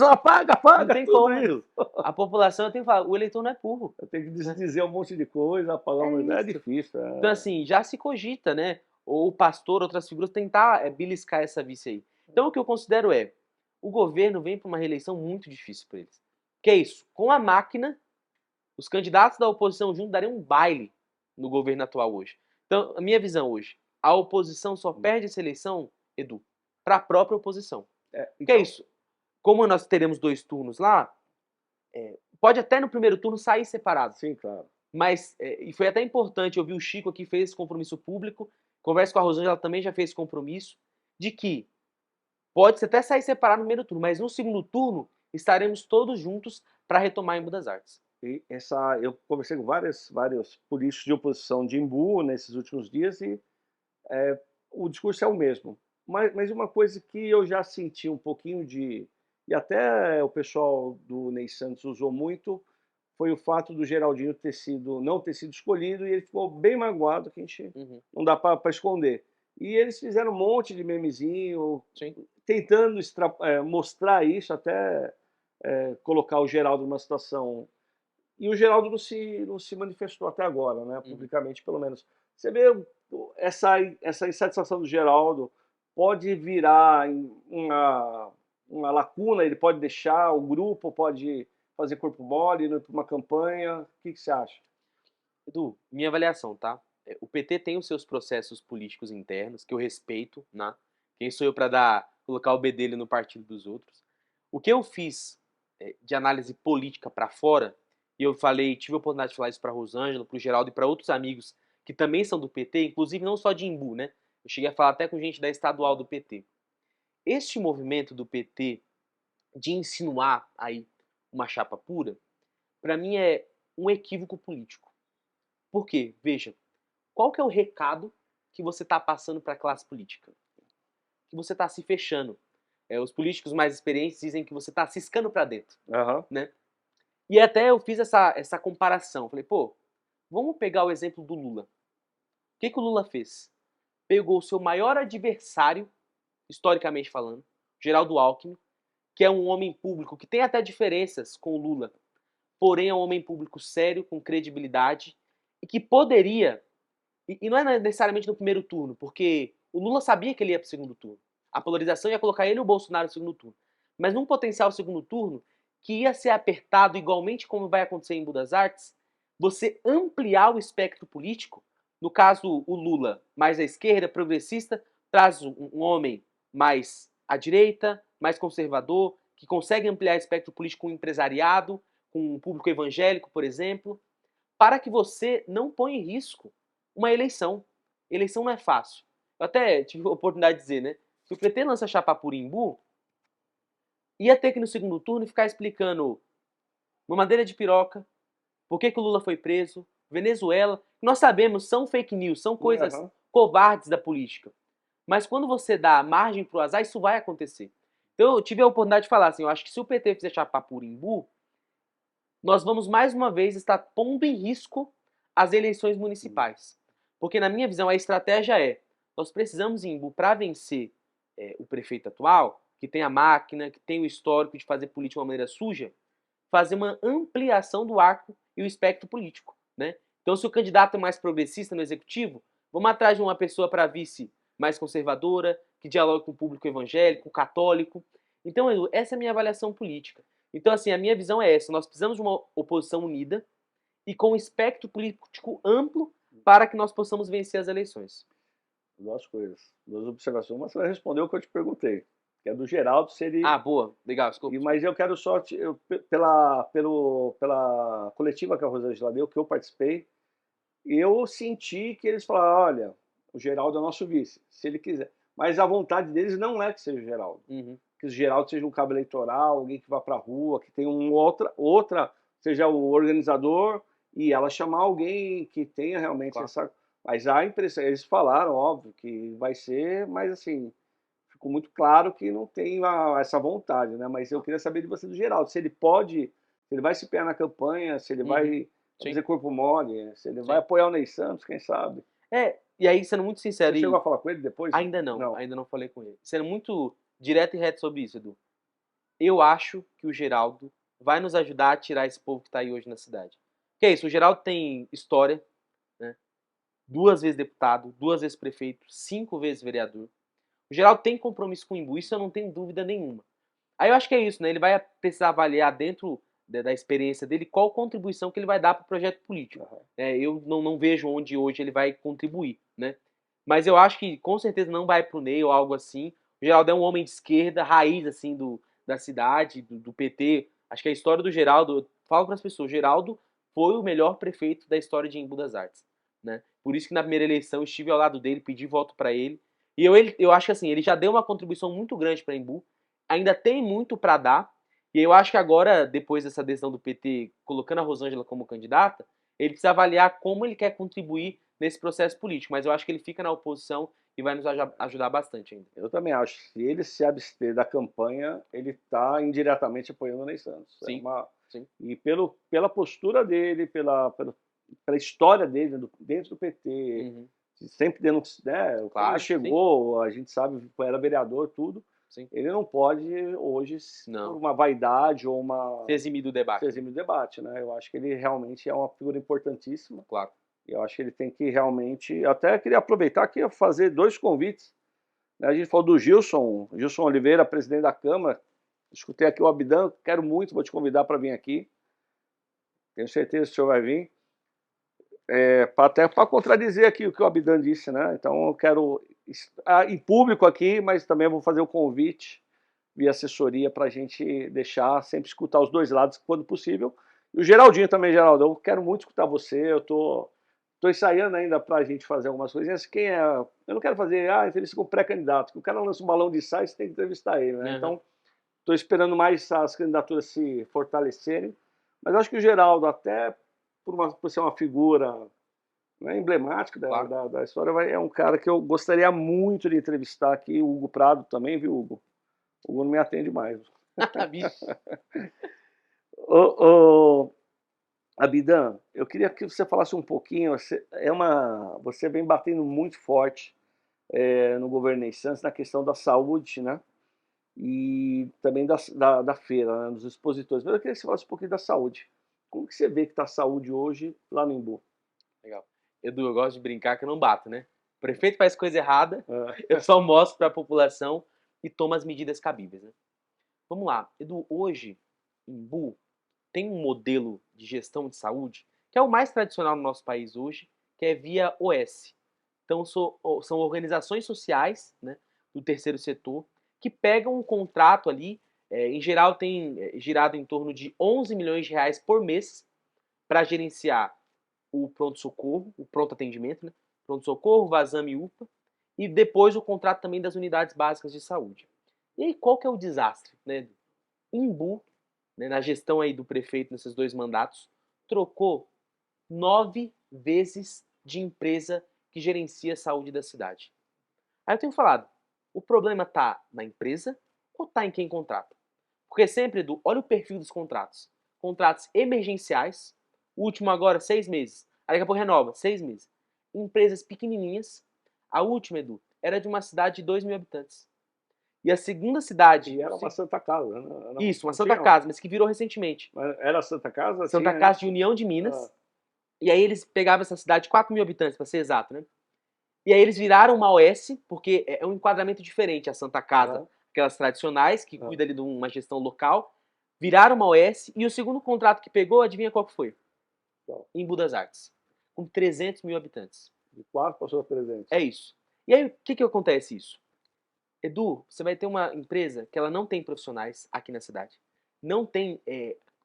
Apaga Não tem tudo como. isso. A população, eu tenho que falar, o eleitor não é burro. Eu tenho que dizer um monte de coisa, apagar uma. É difícil. Então, assim, já se cogita, né? Ou o pastor, outras figuras, tentar beliscar essa vice aí. Então, o que eu considero o governo vem para uma reeleição muito difícil para eles. Que é isso? Com a máquina, os candidatos da oposição juntos dariam um baile no governo atual hoje. Então, a minha visão hoje, a oposição só perde essa eleição, Edu, para a própria oposição. Então, que é isso? Como nós teremos 2 turnos lá, pode até no primeiro turno sair separado. Sim, claro. Mas, e foi até importante, eu vi o Chico aqui, fez esse compromisso público, conversa com a Rosângela, ela também já fez esse compromisso, de que pode até sair separado no primeiro turno, mas no segundo turno estaremos todos juntos para retomar Embu das Artes. E eu conversei com vários políticos de oposição de Embu nesses últimos dias e o discurso é o mesmo. Mas uma coisa que eu já senti um pouquinho de... E até o pessoal do Ney Santos usou muito, foi o fato do Geraldinho não ter sido escolhido, e ele ficou bem magoado, que a gente não dá para esconder. E eles fizeram um monte de memezinho, tentando mostrar isso, até colocar o Geraldo numa situação... E o Geraldo não se manifestou até agora, né? Publicamente, pelo menos. Você vê essa insatisfação do Geraldo pode virar uma lacuna, ele pode deixar, o grupo pode fazer corpo mole, ir para uma campanha. O que você acha? Edu, minha avaliação, tá? O PT tem os seus processos políticos internos, que eu respeito, né? Quem sou eu para colocar o bedelho no partido dos outros? O que eu fiz de análise política para fora, e eu tive a oportunidade de falar isso para Rosângela, para o Geraldo e para outros amigos que também são do PT, inclusive não só de Imbu, né? Eu cheguei a falar até com gente da estadual do PT. Este movimento do PT de insinuar aí uma chapa pura, para mim é um equívoco político. Por quê? Veja, qual que é o recado que você está passando para a classe política? Que você está se fechando. Os políticos mais experientes dizem que você está ciscando para dentro. Né? E até eu fiz essa comparação. Falei, vamos pegar o exemplo do Lula. O que o Lula fez? Pegou o seu maior adversário, historicamente falando, Geraldo Alckmin, que é um homem público que tem até diferenças com o Lula, porém é um homem público sério, com credibilidade, e que poderia, e não é necessariamente no primeiro turno, porque o Lula sabia que ele ia para o segundo turno. A polarização ia colocar ele e o Bolsonaro no segundo turno. Mas num potencial segundo turno, que ia ser apertado igualmente como vai acontecer em Embu das Artes, você ampliar o espectro político, no caso o Lula mais à esquerda, progressista, traz um homem mais à direita, mais conservador, que consegue ampliar o espectro político com o empresariado, com o público evangélico, por exemplo, para que você não ponha em risco uma eleição. Eleição não é fácil. Eu até tive a oportunidade de dizer, né? Se o PT lança chapa por Imbu, ia ter que no segundo turno ficar explicando mamadeira de piroca, por que o Lula foi preso, Venezuela. Nós sabemos, são fake news, são coisas covardes da política. Mas quando você dá margem para o azar, isso vai acontecer. Então eu tive a oportunidade de falar assim, eu acho que se o PT fizer chapa por Imbu, nós vamos mais uma vez estar pondo em risco as eleições municipais. Porque na minha visão a estratégia nós precisamos em Imbu para vencer o prefeito atual, que tem a máquina, que tem o histórico de fazer política de uma maneira suja, fazer uma ampliação do arco e o espectro político. Né? Então se o candidato é mais progressista no executivo, vamos atrás de uma pessoa para vice mais conservadora, que dialogue com o público evangélico, católico. Então, essa é a minha avaliação política. Então, assim, a minha visão é essa. Nós precisamos de uma oposição unida e com um espectro político amplo para que nós possamos vencer as eleições. Duas coisas, duas observações. Uma, você vai responder o que eu te perguntei, que é do Geraldo, se ele... Ah, boa. Legal, desculpa. Mas eu quero só, pela coletiva que a Rosângela deu, que eu participei, eu senti que eles falaram, olha, o Geraldo é nosso vice, se ele quiser. Mas a vontade deles não é que seja o Geraldo. Uhum. Que o Geraldo seja um cabo eleitoral, alguém que vá para a rua, que tenha outra, seja o organizador, e ela chamar alguém que tenha realmente Claro. essa... Mas a impressão, eles falaram, óbvio, que vai ser, mas assim, ficou muito claro que não tem essa vontade, né? Mas eu queria saber de você do Geraldo, se ele pode, se ele vai se empenhar na campanha, se ele vai fazer corpo mole, se ele vai apoiar o Ney Santos, quem sabe? E aí, sendo muito sincero... Você chegou a falar com ele depois? Ainda não falei com ele. Sendo muito direto e reto sobre isso, Edu. Eu acho que o Geraldo vai nos ajudar a tirar esse povo que está aí hoje na cidade. Que é isso, o Geraldo tem história, né? 2 vezes deputado, 2 vezes prefeito, 5 vezes vereador. O Geraldo tem compromisso com o Imbu, isso eu não tenho dúvida nenhuma. Aí eu acho que é isso, né? Ele vai precisar avaliar dentro da experiência dele qual contribuição que ele vai dar para o projeto político. Eu não vejo onde hoje ele vai contribuir, né? Mas eu acho que com certeza não vai pro Ney ou algo assim. O Geraldo é um homem de esquerda, raiz assim da cidade, do PT. Acho que a história do Geraldo, eu falo para as pessoas, o Geraldo foi o melhor prefeito da história de Embu das Artes, né? Por isso que na primeira eleição eu estive ao lado dele, pedi voto para ele. E eu acho que assim, ele já deu uma contribuição muito grande para Embu, ainda tem muito para dar. E eu acho que agora, depois dessa decisão do PT colocando a Rosângela como candidata, ele precisa avaliar como ele quer contribuir nesse processo político. Mas eu acho que ele fica na oposição e vai nos ajudar bastante ainda. Eu também acho. Se ele se abster da campanha, ele está indiretamente apoiando o Ney Santos. Sim, sim. E pela postura dele, pela história dele dentro do PT, sempre denunciando, né? Quando ele chegou, a gente sabe, era vereador, tudo. Sim. Ele não pode hoje, por uma vaidade ou uma... se eximir do debate, né? Eu acho que ele realmente é uma figura importantíssima. Claro. E eu acho que ele tem que realmente... Até queria aproveitar aqui e fazer 2 convites. A gente falou do Gilson Oliveira, presidente da Câmara. Escutei aqui o Abdan, quero muito, vou te convidar para vir aqui. Tenho certeza que o senhor vai vir. Até para contradizer aqui o que o Abdan disse, né? Então eu quero em público aqui, mas também vou fazer o convite via assessoria para a gente deixar, sempre escutar os 2 lados quando possível. E o Geraldinho também, Geraldo, eu quero muito escutar você, eu tô ensaiando ainda para a gente fazer algumas coisinhas. Quem é? Eu não quero fazer entrevista com pré-candidato, que o cara lança um balão de ensaio, você tem que entrevistar ele, né? Então, estou esperando mais as candidaturas se fortalecerem. Mas acho que o Geraldo, até por ser uma figura, né, emblemática da história, é um cara que eu gostaria muito de entrevistar aqui. O Hugo Prado também, viu, Hugo? O Hugo não me atende mais. Abdan, eu queria que você falasse um pouquinho. Você vem batendo muito forte no governo Ney Santos na questão da saúde, né? E também da feira, né, dos expositores. Mas eu queria que você falasse um pouquinho da saúde. Como que você vê que está a saúde hoje lá no Embu? Legal. Edu, eu gosto de brincar que eu não bato, né? O prefeito faz coisa errada, eu só mostro para a população e tomo as medidas cabíveis, né? Vamos lá. Edu, hoje, Embu tem um modelo de gestão de saúde que é o mais tradicional no nosso país hoje, que é via OS. Então, são organizações sociais, né, do terceiro setor que pegam um contrato ali, em geral tem girado em torno de 11 milhões de reais por mês para gerenciar o pronto-socorro, o pronto-atendimento, né, pronto-socorro, Vazame e UPA, e depois o contrato também das unidades básicas de saúde. E aí, qual que é o desastre, né? Embu, né, na gestão aí do prefeito nesses 2 mandatos, trocou 9 vezes de empresa que gerencia a saúde da cidade. Aí eu tenho falado, o problema tá na empresa ou tá em quem contrata? Porque sempre, Edu, olha o perfil dos contratos. Contratos emergenciais, o último agora 6 meses, aí daqui a pouco renova, 6 meses. Empresas pequenininhas, a última, Edu, era de uma cidade de 2 mil habitantes. E a segunda cidade... E era uma Santa Casa, né? Isso, uma Santa Casa, mas que virou recentemente. Era a Santa Casa? Santa Casa de União de Minas. E aí eles pegavam essa cidade de 4 mil habitantes, para ser exato, né? E aí eles viraram uma OS, porque é um enquadramento diferente a Santa Casa, aquelas tradicionais, que cuida ali de uma gestão local, viraram uma OS, e o segundo contrato que pegou, adivinha qual que foi? Qual? Embu das Artes, com 300 mil habitantes. De 4 passou a 300. É isso. E aí, o que acontece isso? Edu, você vai ter uma empresa que ela não tem profissionais aqui na cidade. Não tem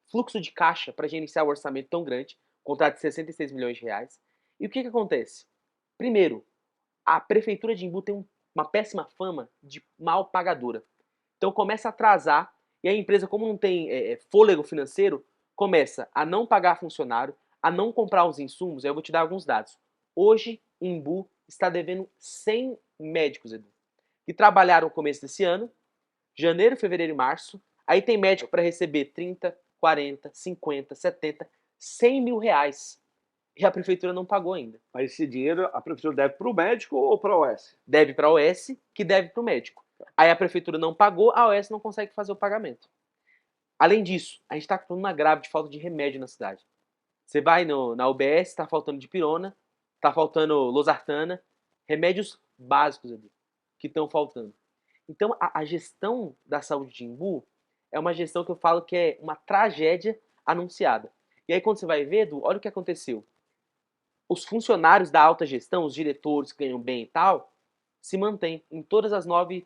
fluxo de caixa para gerenciar o orçamento tão grande, contrato de 66 milhões de reais. E o que acontece? Primeiro, a prefeitura de Embu tem uma péssima fama de mal pagadora. Então começa a atrasar e a empresa, como não tem fôlego financeiro, começa a não pagar funcionário, a não comprar os insumos. Aí eu vou te dar alguns dados. Hoje, Embu está devendo 100 médicos, Edu, que trabalharam no começo desse ano, janeiro, fevereiro e março. Aí tem médico para receber 30, 40, 50, 70, 100 mil reais. E a prefeitura não pagou ainda. Mas esse dinheiro a prefeitura deve para o médico ou para a OS? Deve para a OS, que deve para o médico. Aí a prefeitura não pagou, a OS não consegue fazer o pagamento. Além disso, a gente está com uma grave de falta de remédio na cidade. Você vai na UBS, está faltando dipirona, está faltando losartana, remédios básicos ali, que estão faltando. Então, a gestão da saúde de Embu é uma gestão que eu falo que é uma tragédia anunciada. E aí, quando você vai ver, Edu, olha o que aconteceu. Os funcionários da alta gestão, os diretores que ganham bem e tal, se mantêm em todas as 9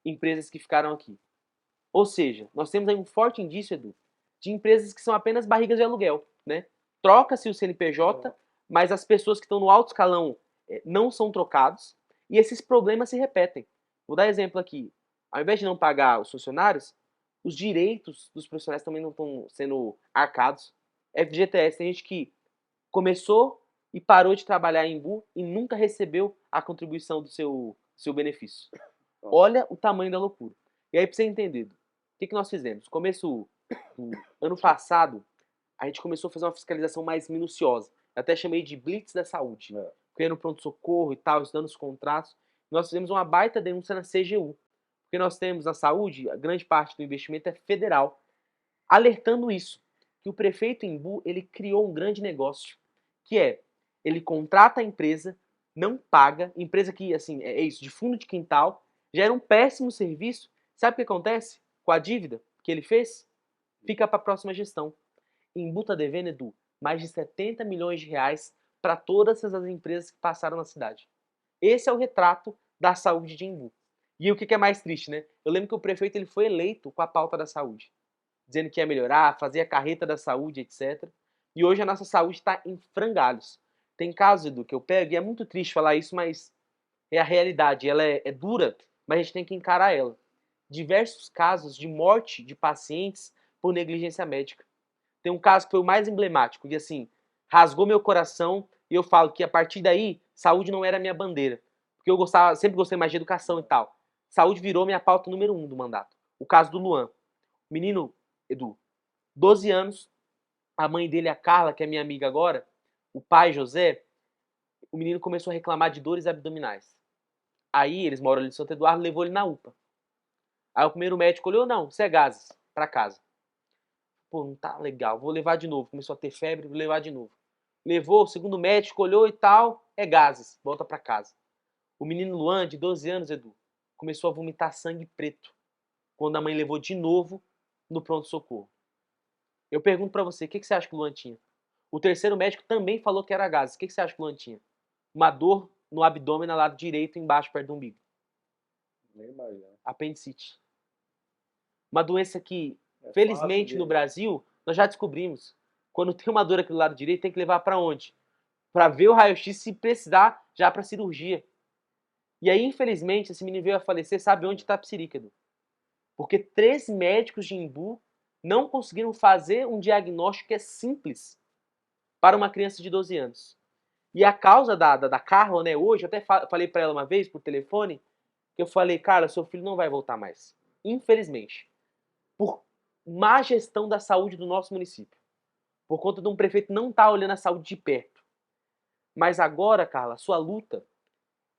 empresas que ficaram aqui. Ou seja, nós temos aí um forte indício, Edu, de empresas que são apenas barrigas de aluguel, né? Troca-se o CNPJ, mas as pessoas que estão no alto escalão não são trocados e esses problemas se repetem. Vou dar exemplo aqui. Ao invés de não pagar os funcionários, os direitos dos profissionais também não estão sendo arcados. FGTS, tem gente que começou e parou de trabalhar em Embu e nunca recebeu a contribuição do seu benefício. Olha o tamanho da loucura. E aí, para você entender, o que nós fizemos? No começo do ano passado, a gente começou a fazer uma fiscalização mais minuciosa. Eu até chamei de Blitz da Saúde. Criando pronto-socorro e tal, estudando os contratos. Nós fizemos uma baita denúncia na CGU. Porque nós temos na saúde, a grande parte do investimento é federal. Alertando isso, que o prefeito Embu, ele criou um grande negócio, que é, ele contrata a empresa, não paga, empresa que, assim, é isso, de fundo de quintal, gera um péssimo serviço. Sabe o que acontece com a dívida que ele fez? Fica para a próxima gestão. Embu está devendo, Edu, mais de 70 milhões de reais para todas essas empresas que passaram na cidade. Esse é o retrato da saúde de Embu. E o que é mais triste, né? Eu lembro que o prefeito ele foi eleito com a pauta da saúde, dizendo que ia melhorar, fazer a carreta da saúde, etc. E hoje a nossa saúde está em frangalhos. Tem casos, Edu, que eu pego, e é muito triste falar isso, mas é a realidade. Ela é dura, mas a gente tem que encarar ela. Diversos casos de morte de pacientes por negligência médica. Tem um caso que foi o mais emblemático, e assim, rasgou meu coração, e eu falo que a partir daí, saúde não era minha bandeira. Porque eu sempre gostei mais de educação e tal. Saúde virou minha pauta número 1 do mandato. O caso do Luan. Menino, Edu, 12 anos, a mãe dele, a Carla, que é minha amiga agora, o pai, José, o menino começou a reclamar de dores abdominais. Aí, eles moram ali em Santo Eduardo, levou ele na UPA. Aí o primeiro médico olhou, não, isso é gases, pra casa. Pô, não tá legal, vou levar de novo. Começou a ter febre, vou levar de novo. Levou, o segundo médico olhou e tal, é gases, volta pra casa. O menino Luan, de 12 anos, Edu, começou a vomitar sangue preto, quando a mãe levou de novo no pronto-socorro. Eu pergunto pra você, o que você acha que o Luan tinha? O terceiro médico também falou que era gases. O que você acha que o Luan tinha? Uma dor no abdômen, ao lado direito, embaixo, perto do umbigo. Nem imagina. Apendicite. Uma doença que, felizmente, no Brasil, nós já descobrimos. Quando tem uma dor aqui do lado direito, tem que levar para onde? Para ver o raio-x, se precisar, já para cirurgia. E aí, infelizmente, esse menino veio a falecer, sabe onde está a psirica, Edu? Porque 3 médicos de Embu não conseguiram fazer um diagnóstico que é simples para uma criança de 12 anos. E a causa da Carla, né, hoje, eu até falei para ela uma vez por telefone, que eu falei, cara, seu filho não vai voltar mais. Infelizmente. Por má gestão da saúde do nosso município. Por conta de um prefeito que não estar olhando a saúde de perto. Mas agora, Carla, sua luta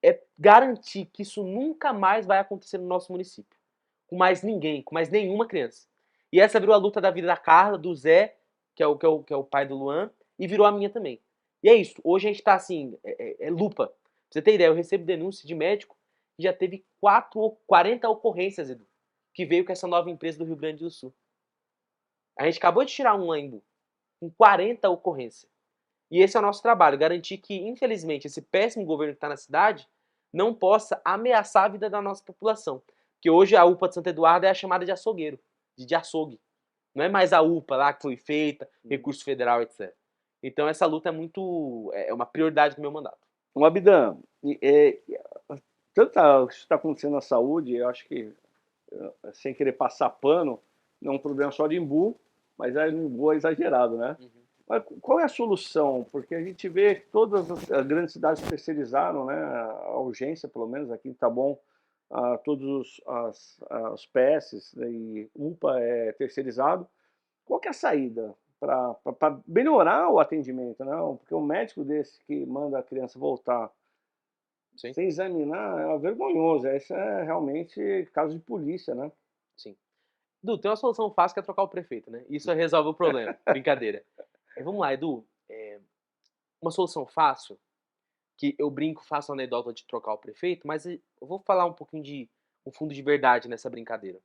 é garantir que isso nunca mais vai acontecer no nosso município. Com mais ninguém, com mais nenhuma criança. E essa virou a luta da vida da Carla, do Zé, que é o pai do Luan, e virou a minha também. E é isso. Hoje a gente tá assim, lupa. Pra você ter ideia, eu recebo denúncia de médico que já teve 40 ocorrências, Edu, que veio com essa nova empresa do Rio Grande do Sul. A gente acabou de tirar um lá em Embu. com 40 ocorrências. E esse é o nosso trabalho, garantir que, infelizmente, esse péssimo governo que está na cidade não possa ameaçar a vida da nossa população. Porque hoje a UPA de Santo Eduardo é a chamada de açougueiro, de açougue. Não é mais a UPA lá que foi feita, recurso federal, etc. Então essa luta é uma prioridade do meu mandato. O Abdan, tanto está acontecendo na saúde, eu acho que, sem querer passar pano, não é um problema só de Embu, mas em Embu é exagerado, né? Mas qual é a solução? Porque a gente vê que todas as grandes cidades terceirizaram, né? A urgência, pelo menos aqui em Taboão, todos os PS, né, e UPA é terceirizado. Qual que é a saída para melhorar o atendimento? Não? Porque um médico desse que manda a criança voltar Sim. sem examinar é vergonhoso. Isso é realmente caso de polícia, né? Sim. Edu, tem uma solução fácil que é trocar o prefeito, né? Isso resolve o problema. Brincadeira. Vamos lá, Edu. Uma solução fácil, que eu brinco, faço a anedota de trocar o prefeito, mas eu vou falar um pouquinho de um fundo de verdade nessa brincadeira.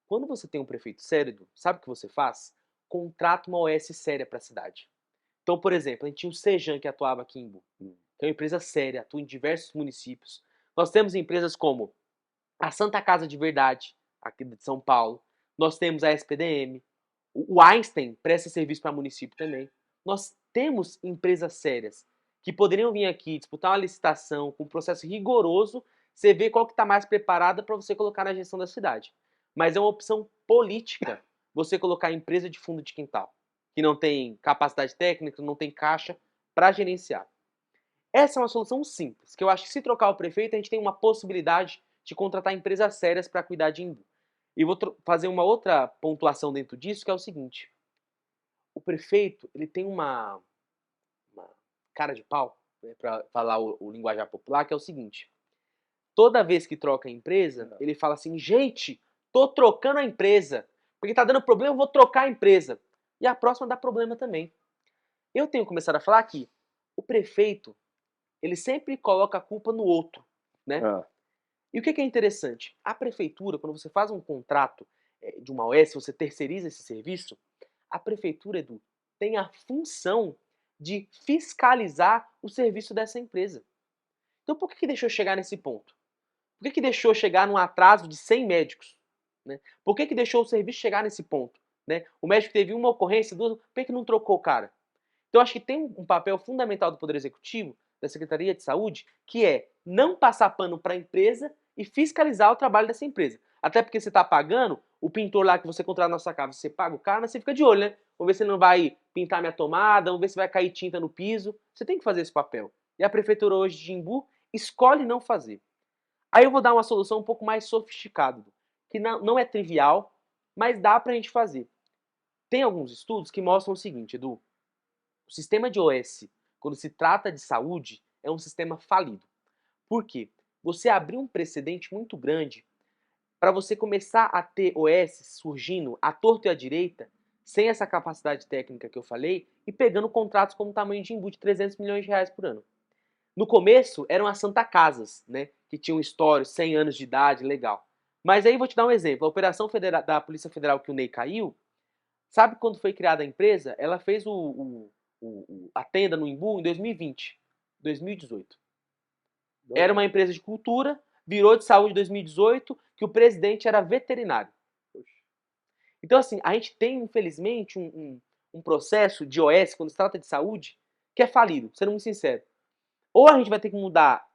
Quando você tem um prefeito sério, Edu, sabe o que você faz? Contrata uma OS séria para a cidade. Então, por exemplo, a gente tinha o Sejan que atuava aqui em Embu, que é uma empresa séria, atua em diversos municípios. Nós temos empresas como a Santa Casa de Verdade, aqui de São Paulo. Nós temos a SPDM. O Einstein presta serviço para município também. Nós temos empresas sérias que poderiam vir aqui disputar uma licitação com um processo rigoroso, você vê qual que está mais preparada para você colocar na gestão da cidade. Mas é uma opção política você colocar a empresa de fundo de quintal, que não tem capacidade técnica, não tem caixa para gerenciar. Essa é uma solução simples, que eu acho que se trocar o prefeito, a gente tem uma possibilidade de contratar empresas sérias para cuidar de Embu. E vou fazer uma outra pontuação dentro disso, que é o seguinte. O prefeito, ele tem uma cara de pau, né, para falar o linguajar popular, que é o seguinte. Toda vez que troca a empresa, ele fala assim, gente, tô trocando a empresa, porque tá dando problema, eu vou trocar a empresa. E a próxima dá problema também. Eu tenho começado a falar que o prefeito, ele sempre coloca a culpa no outro, né? E o que é interessante? A prefeitura, quando você faz um contrato de uma OS, você terceiriza esse serviço, a prefeitura, Edu, tem a função de fiscalizar o serviço dessa empresa. Então por que deixou chegar nesse ponto? Por que deixou chegar num atraso de 100 médicos? Né? Por que deixou o serviço chegar nesse ponto? Né? O médico teve uma ocorrência, duas, por que não trocou o cara? Então acho que tem um papel fundamental do Poder Executivo, da Secretaria de Saúde, que é não passar pano para a empresa e fiscalizar o trabalho dessa empresa. Até porque você está pagando, o pintor lá que você contrata na sua casa, você paga o cara, mas você fica de olho, né? Vamos ver se ele não vai pintar minha tomada, vamos ver se vai cair tinta no piso. Você tem que fazer esse papel. E a prefeitura hoje de Embu escolhe não fazer. Aí eu vou dar uma solução um pouco mais sofisticada, que não é trivial, mas dá pra gente fazer. Tem alguns estudos que mostram o seguinte, Edu. O sistema de OS, quando se trata de saúde, é um sistema falido. Por quê? Você abriu um precedente muito grande para você começar a ter OS surgindo à torto e à direita, sem essa capacidade técnica que eu falei, e pegando contratos como o tamanho de Embu de 300 milhões de reais por ano. No começo, eram as Santa Casas, né? Que tinham história, 100 anos de idade, legal. Mas aí vou te dar um exemplo. A operação da Polícia Federal que o Ney caiu, sabe quando foi criada a empresa? Ela fez a tenda no Embu em 2020, 2018. Era uma empresa de cultura, virou de saúde em 2018, que o presidente era veterinário. Então, assim, a gente tem, infelizmente, um processo de OS, quando se trata de saúde, que é falido, sendo muito sincero. Ou a gente vai ter que mudar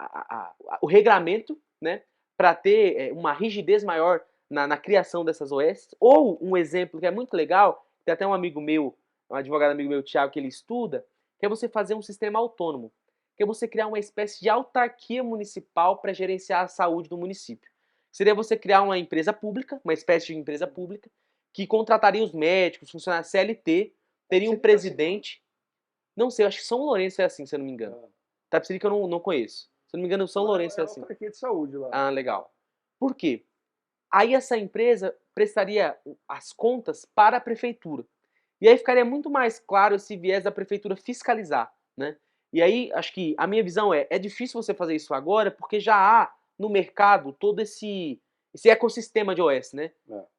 o regramento, né, para ter uma rigidez maior na criação dessas OS, ou um exemplo que é muito legal, tem até um amigo meu, um advogado amigo meu, Thiago, que ele estuda, que é você fazer um sistema autônomo, que é você criar uma espécie de autarquia municipal para gerenciar a saúde do município. Seria você criar uma empresa pública, uma espécie de empresa pública, que contrataria os médicos, funcionários CLT, teria um presidente. Não sei, eu acho que São Lourenço é assim, se eu não me engano. Tapicerica eu não conheço. Se eu não me engano, São Lourenço é assim. Autarquia de saúde lá. Ah, legal. Por quê? Aí essa empresa prestaria as contas para a prefeitura. E aí ficaria muito mais claro esse viés da prefeitura fiscalizar, né? E aí, acho que a minha visão é difícil você fazer isso agora, porque já há no mercado todo esse ecossistema de OS, né?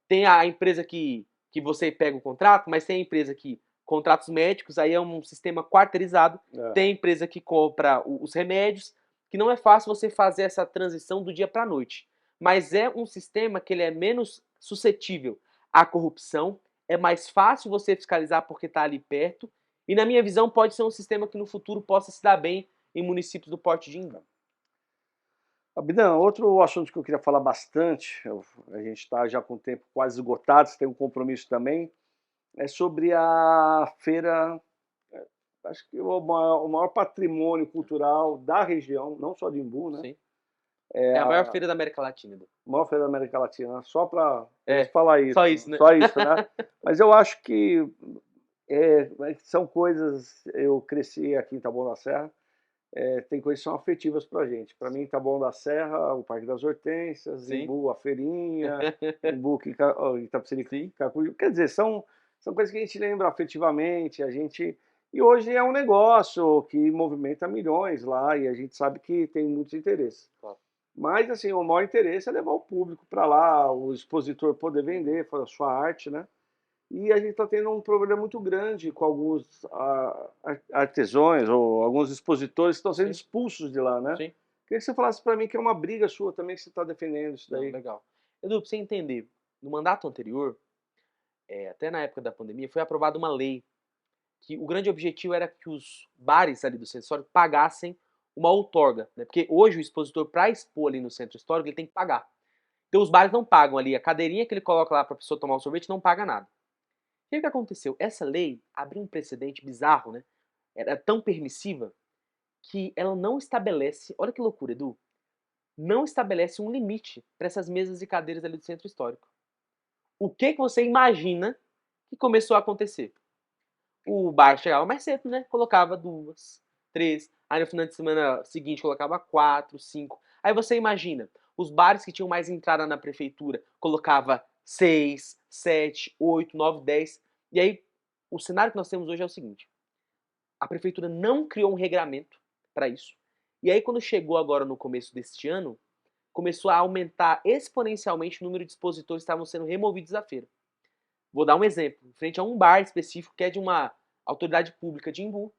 Tem a empresa que você pega o contrato, mas tem a empresa que contratos médicos, aí é um sistema quarteirizado. É. Tem empresa que compra os remédios, que não é fácil você fazer essa transição do dia para a noite. Mas é um sistema que ele é menos suscetível à corrupção, é mais fácil você fiscalizar porque está ali perto, e na minha visão pode ser um sistema que no futuro possa se dar bem em municípios do porte de Imbu. Abdan, outro assunto que eu queria falar bastante, a gente está já com o tempo quase esgotado, você tem um compromisso também, é sobre a feira, acho que o maior patrimônio cultural da região, não só de Imbu, né? Sim. É a maior feira da América Latina. Maior feira da América Latina, só para É, falar isso. só isso, né? Só isso, né? Mas eu acho que são coisas, eu cresci aqui em Taboão da Serra, tem coisas que são afetivas para a gente. Para mim, Taboão da Serra, o Parque das Hortênsias, Sim. Imbu, a feirinha, Imbu, Itapecerica, Cacuju. Quer dizer, são coisas que a gente lembra afetivamente, e hoje é um negócio que movimenta milhões lá e a gente sabe que tem muitos interesses. Claro. Mas, assim, o maior interesse é levar o público para lá, o expositor poder vender a sua arte, né? E a gente está tendo um problema muito grande com alguns artesãos ou alguns expositores que estão sendo Sim. expulsos de lá, né? Sim. Queria que você falasse para mim que é uma briga sua também que você está defendendo isso daí. Não, legal. Edu, pra você entender, no mandato anterior, até na época da pandemia, foi aprovada uma lei que o grande objetivo era que os bares ali do centro histórico pagassem uma outorga, né? Porque hoje o expositor, para expor ali no centro histórico, ele tem que pagar. Então os bares não pagam ali, a cadeirinha que ele coloca lá para a pessoa tomar um sorvete não paga nada. O que aconteceu? Essa lei abriu um precedente bizarro, né? Era tão permissiva que ela não estabelece, olha que loucura, Edu, não estabelece um limite para essas mesas e cadeiras ali do centro histórico. O que você imagina que começou a acontecer? O bar chegava mais cedo, né? Colocava 2, 3. Aí no final de semana seguinte colocava 4, 5. Aí você imagina, os bares que tinham mais entrada na prefeitura colocava 6, 7, 8, 9, 10. E aí o cenário que nós temos hoje é o seguinte: a prefeitura não criou um regramento para isso. E aí quando chegou agora no começo deste ano, começou a aumentar exponencialmente o número de expositores que estavam sendo removidos da feira. Vou dar um exemplo. Em frente a um bar específico que é de uma autoridade pública de Imbu,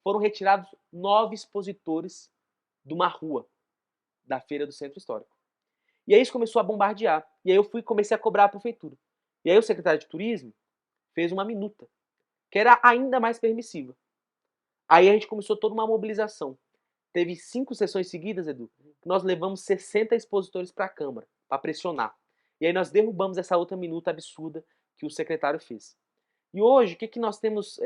foram retirados 9 expositores de uma rua da feira do centro histórico. E aí isso começou a bombardear. E aí eu comecei a cobrar a prefeitura. E aí o secretário de turismo fez uma minuta, que era ainda mais permissiva. Aí a gente começou toda uma mobilização. Teve 5 sessões seguidas, Edu, que nós levamos 60 expositores para a Câmara, para pressionar. E aí nós derrubamos essa outra minuta absurda que o secretário fez. E hoje, o que nós temos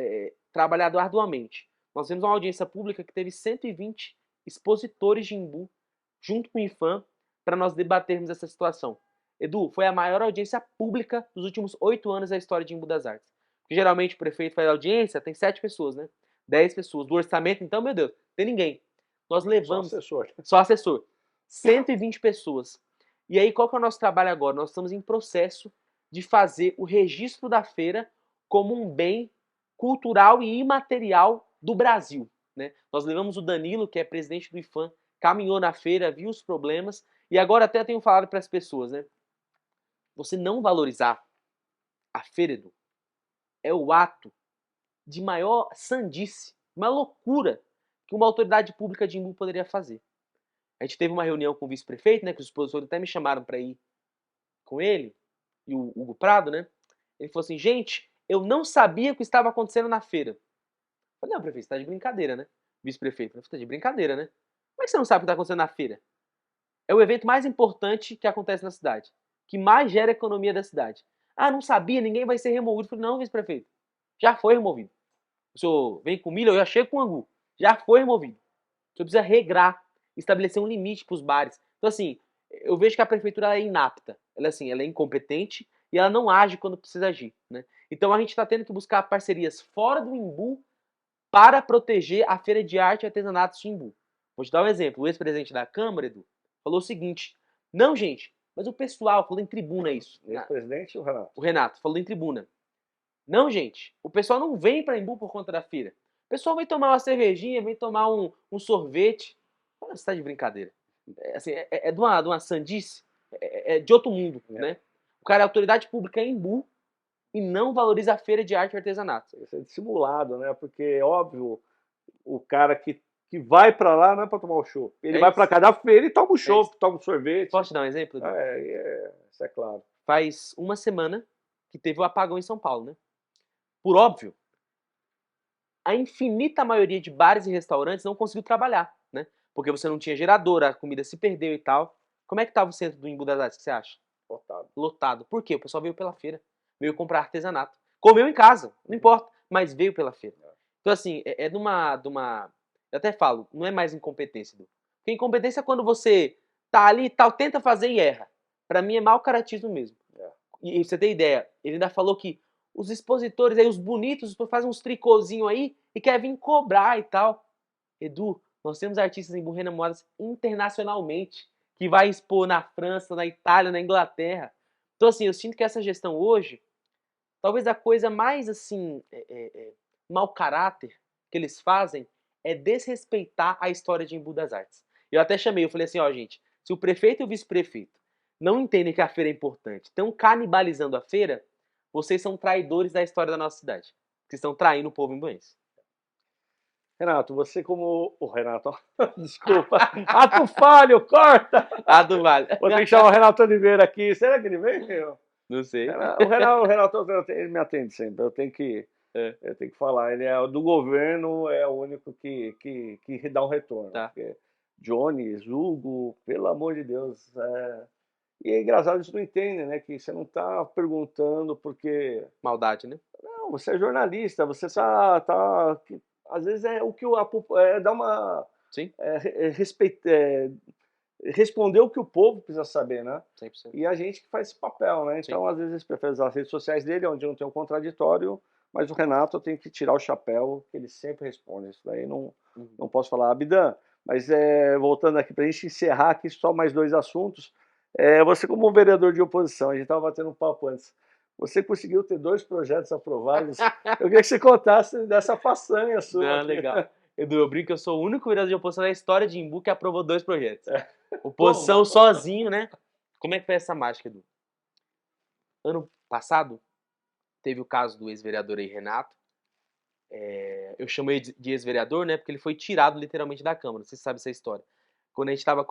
trabalhado arduamente? Nós temos uma audiência pública que teve 120 expositores de Imbu, junto com o IFAM, para nós debatermos essa situação. Edu, foi a maior audiência pública dos últimos 8 anos da história de Imbu das Artes. Porque geralmente o prefeito faz audiência, tem 7 pessoas, né? 10 pessoas. Do orçamento, então, meu Deus, tem ninguém. Nós levamos... Só assessor. Só assessor. 120 pessoas. E aí, qual que é o nosso trabalho agora? Nós estamos em processo de fazer o registro da feira como um bem cultural e imaterial do Brasil. Né? Nós levamos o Danilo, que é presidente do IFAM, caminhou na feira, viu os problemas, e agora até tenho falado para as pessoas, né? Você não valorizar a feira, Edu, é o ato de maior sandice, uma loucura que uma autoridade pública de Imbu poderia fazer. A gente teve uma reunião com o vice-prefeito, né, que os expositores até me chamaram para ir com ele, e o Hugo Prado, né? Ele falou assim, gente, eu não sabia o que estava acontecendo na feira. Eu falei, não, prefeito, você tá de brincadeira, né? Vice-prefeito, você tá de brincadeira, né? Como é que você não sabe o que está acontecendo na feira? É o evento mais importante que acontece na cidade, que mais gera economia da cidade. Ah, não sabia, ninguém vai ser removido. Eu falei, não, vice-prefeito, já foi removido. O senhor vem com milho, eu já chego com angu. Já foi removido. O senhor precisa regrar, estabelecer um limite para os bares. Então, assim, eu vejo que a prefeitura é inapta. Ela é incompetente e ela não age quando precisa agir. Né? Então, a gente está tendo que buscar parcerias fora do Imbu para proteger a Feira de Arte e Artesanatos de Imbu. Vou te dar um exemplo. O ex-presidente da Câmara, Edu, falou o seguinte, não, gente, mas o pessoal falou em tribuna isso. O ex-presidente ou o Renato? O Renato falou em tribuna. Não, gente, o pessoal não vem para Imbu por conta da feira. O pessoal vem tomar uma cervejinha, vem tomar um sorvete. Você está de brincadeira. É de uma sandice, é de outro mundo, né? O cara é autoridade pública em Imbu, e não valoriza a feira de arte e artesanato. Isso é dissimulado, né? Porque é óbvio, o cara que vai para lá não é para tomar o chopp. Ele vai para cada feira e toma o chopp, toma o sorvete. Posso te dar um exemplo, Edu? Isso é claro. Faz uma semana que teve o apagão em São Paulo, né? Por óbvio, a infinita maioria de bares e restaurantes não conseguiu trabalhar, né? Porque você não tinha gerador, a comida se perdeu e tal. Como é que estava o centro do Embu das Artes, que você acha? Lotado. Lotado. Por quê? O pessoal veio pela feira. Veio comprar artesanato. Comeu em casa, não importa, mas veio pela feira. Então, assim, é de uma... Eu até falo, não é mais incompetência, Edu. Porque incompetência é quando você tá ali e tal, tenta fazer e erra. Pra mim é mau caratismo mesmo. E você tem ideia, ele ainda falou que os expositores aí, os bonitos, fazem uns tricôzinhos aí e quer vir cobrar e tal. Edu, nós temos artistas em Burrena Modas internacionalmente, que vai expor na França, na Itália, na Inglaterra. Então, assim, eu sinto que essa gestão hoje, talvez a coisa mais, assim, mau caráter que eles fazem é desrespeitar a história de Embu das Artes. Eu até chamei, eu falei assim, ó, gente, se o prefeito e o vice-prefeito não entendem que a feira é importante, estão canibalizando a feira, vocês são traidores da história da nossa cidade. Vocês estão traindo o povo imbuense. Renato, você como... O Renato, desculpa. Ato falho, corta! Ato Vale. Vou ter que chamar o Renato Oliveira aqui. Será que ele vem? Não sei. O Renato, ele me atende sempre. Eu tenho que falar. Ele é do governo, é o único que dá um retorno. Tá. Porque Jones, Hugo, pelo amor de Deus. E é engraçado, eles não entendem, né? Que você não está perguntando porque... Maldade, né? Não, você é jornalista, você às vezes é o que dá uma... Sim. Responder o que o povo precisa saber, né? 100%. E a gente que faz esse papel, né? Então, às vezes, prefere usar as redes sociais dele, onde não tem um contraditório, mas o Renato eu tenho que tirar o chapéu, que ele sempre responde. Isso daí não posso falar. Abdan, mas voltando aqui, para a gente encerrar aqui só mais dois assuntos. Você como vereador de oposição, a gente estava batendo um papo antes, você conseguiu ter 2 projetos aprovados. Eu queria que você contasse dessa façanha sua. Não, legal. Edu, eu brinco que eu sou o único vereador de oposição da história de Embu que aprovou 2 projetos. Oposição sozinho, né? Como é que foi essa mágica, Edu? Ano passado, teve o caso do ex-vereador aí, Renato. Eu chamei de ex-vereador, né? Porque ele foi tirado literalmente da Câmara. Você sabe essa história. Quando a gente estava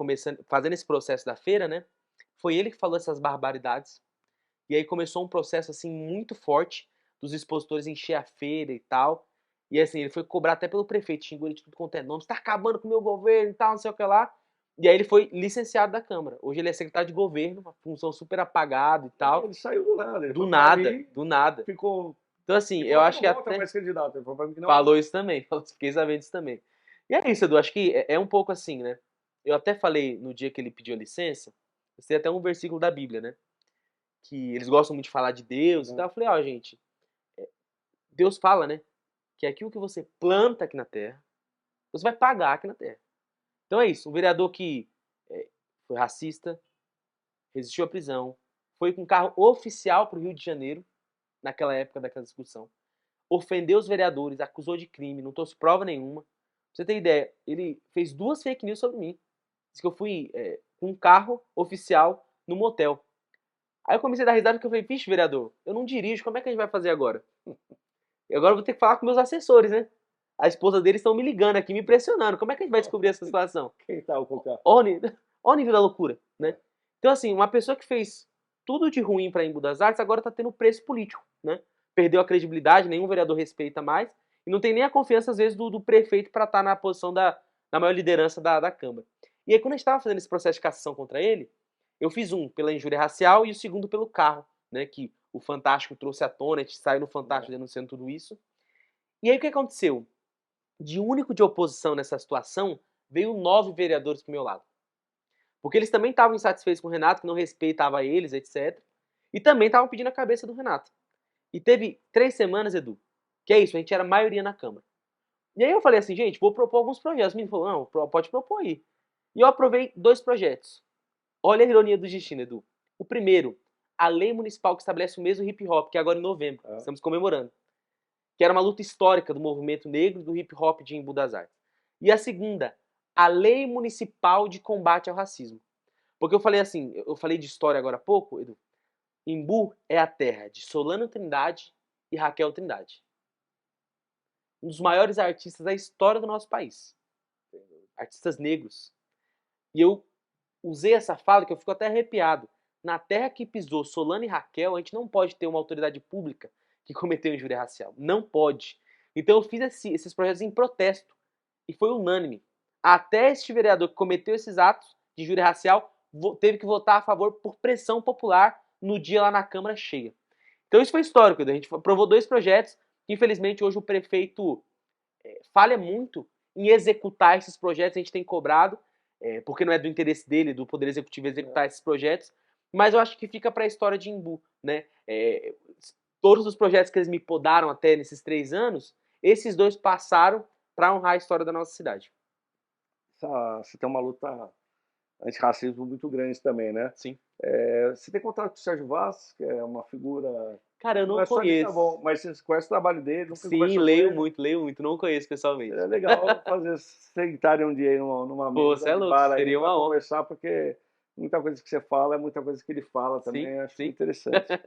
fazendo esse processo da feira, né? Foi ele que falou essas barbaridades. E aí começou um processo, assim, muito forte dos expositores encher a feira e tal. E assim, ele foi cobrar até pelo prefeito, xingou ele de tudo quanto é nome, você tá acabando com o meu governo e tal, não sei o que lá. E aí ele foi licenciado da Câmara. Hoje ele é secretário de governo, uma função super apagada e tal. Ele saiu do nada. Ele do nada, ali, do nada. Ficou... Então assim, eu acho que até... mais candidato. Ele falou isso também, fiquei sabendo isso também. E é isso, Edu, acho que é um pouco assim, né? Eu até falei no dia que ele pediu a licença, tem até um versículo da Bíblia, né? Que eles gostam muito de falar de Deus e tal. Eu falei, ó, gente, Deus fala, né? Que aquilo que você planta aqui na terra, você vai pagar aqui na terra. Então é isso, um vereador que foi racista, resistiu à prisão, foi com carro oficial para o Rio de Janeiro, naquela época daquela discussão, ofendeu os vereadores, acusou de crime, não trouxe prova nenhuma. Pra você ter ideia, ele fez 2 fake news sobre mim. Disse que eu fui com um carro oficial no motel. Aí eu comecei a dar risada porque eu falei, vixe, vereador, eu não dirijo, como é que a gente vai fazer agora? E agora eu vou ter que falar com meus assessores, né? A esposa deles estão me ligando aqui, me pressionando. Como é que a gente vai descobrir essa situação? Quem tá com o carro? Olha o nível da loucura, né? Então, assim, uma pessoa que fez tudo de ruim para Embu das Artes agora tá tendo preço político, né? Perdeu a credibilidade, nenhum vereador respeita mais e não tem nem a confiança, às vezes, do prefeito para estar na posição da maior liderança da Câmara. E aí, quando a gente estava fazendo esse processo de cassação contra ele, eu fiz um pela injúria racial e o segundo pelo carro, né? Que o Fantástico trouxe à tona, a gente saiu no Fantástico denunciando tudo isso. E aí, o que aconteceu? De único de oposição nessa situação, veio 9 vereadores pro meu lado. Porque eles também estavam insatisfeitos com o Renato, que não respeitava eles, etc. E também estavam pedindo a cabeça do Renato. E teve 3 semanas, Edu, que é isso, a gente era maioria na Câmara. E aí eu falei assim, gente, vou propor alguns projetos. O menino falou, não, pode propor aí. E eu aprovei 2 projetos. Olha a ironia do destino, Edu. O primeiro, a lei municipal que estabelece o mês do hip hop, que é agora em novembro, estamos comemorando. Que era uma luta histórica do movimento negro e do hip hop de Embu das Artes. E a segunda, a lei municipal de combate ao racismo. Porque eu falei assim, eu falei de história agora há pouco, Edu. Embu é a terra de Solano Trindade e Raquel Trindade. Um dos maiores artistas da história do nosso país. Artistas negros. E eu usei essa fala que eu fico até arrepiado. Na terra que pisou Solano e Raquel, a gente não pode ter uma autoridade pública que cometeu injúria racial. Não pode. Então eu fiz esses projetos em protesto. E foi unânime. Até este vereador que cometeu esses atos de injúria racial teve que votar a favor por pressão popular no dia lá na Câmara cheia. Então isso foi histórico. A gente aprovou 2 projetos que, infelizmente, hoje o prefeito falha muito em executar esses projetos. A gente tem cobrado, porque não é do interesse dele, do Poder Executivo, executar esses projetos. Mas eu acho que fica para a história de Embu, né? Todos os projetos que eles me podaram até nesses 3 anos, esses 2 passaram para honrar a história da nossa cidade. Você tem uma luta antirracismo muito grande também, né? Sim. Você tem contato com o Sérgio Vaz, que é uma figura... Cara, eu não é só de tá conheço. bom, mas você conhece o trabalho dele, nunca Sim, conversou com ele? leio muito, não conheço pessoalmente. É legal fazer sentarem um dia aí numa Pô, mesa você é de louco, bar aí seria para uma honra. conversar, porque muita coisa que você fala é muita coisa que ele fala também, Sim, acho sim. interessante.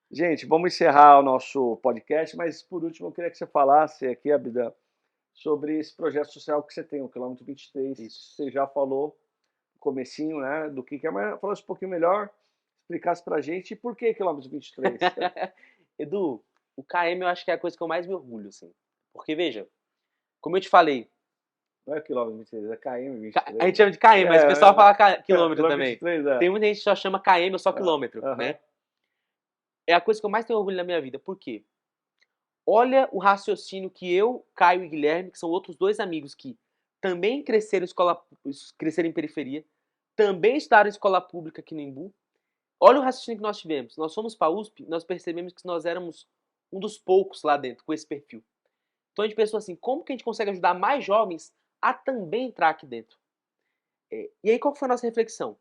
Gente, vamos encerrar o nosso podcast, mas por último eu queria que você falasse aqui, Abdan, sobre esse projeto social que você tem, o Quilômetro 23. Isso. Você já falou no comecinho, né, do que é, mas falasse um pouquinho melhor, explicasse pra gente por que Quilômetro 23. Edu, o KM eu acho que é a coisa que eu mais me orgulho, assim. Porque, veja, como eu te falei, Não é Quilômetro 23, é KM a 23. gente chama de KM, mas o pessoal fala quilômetro Quilômetro também. 23, Tem muita gente que só chama KM ou só Ah, quilômetro, aham. né? É a coisa que eu mais tenho orgulho na minha vida. Por quê? Olha o raciocínio que eu, Caio e Guilherme, que são outros 2 amigos que também cresceram em periferia, também estudaram em escola pública aqui no Embu. Olha o raciocínio que nós tivemos. Nós fomos para a USP, nós percebemos que nós éramos um dos poucos lá dentro com esse perfil. Então a gente pensou assim, como que a gente consegue ajudar mais jovens a também entrar aqui dentro? E aí qual foi a nossa reflexão?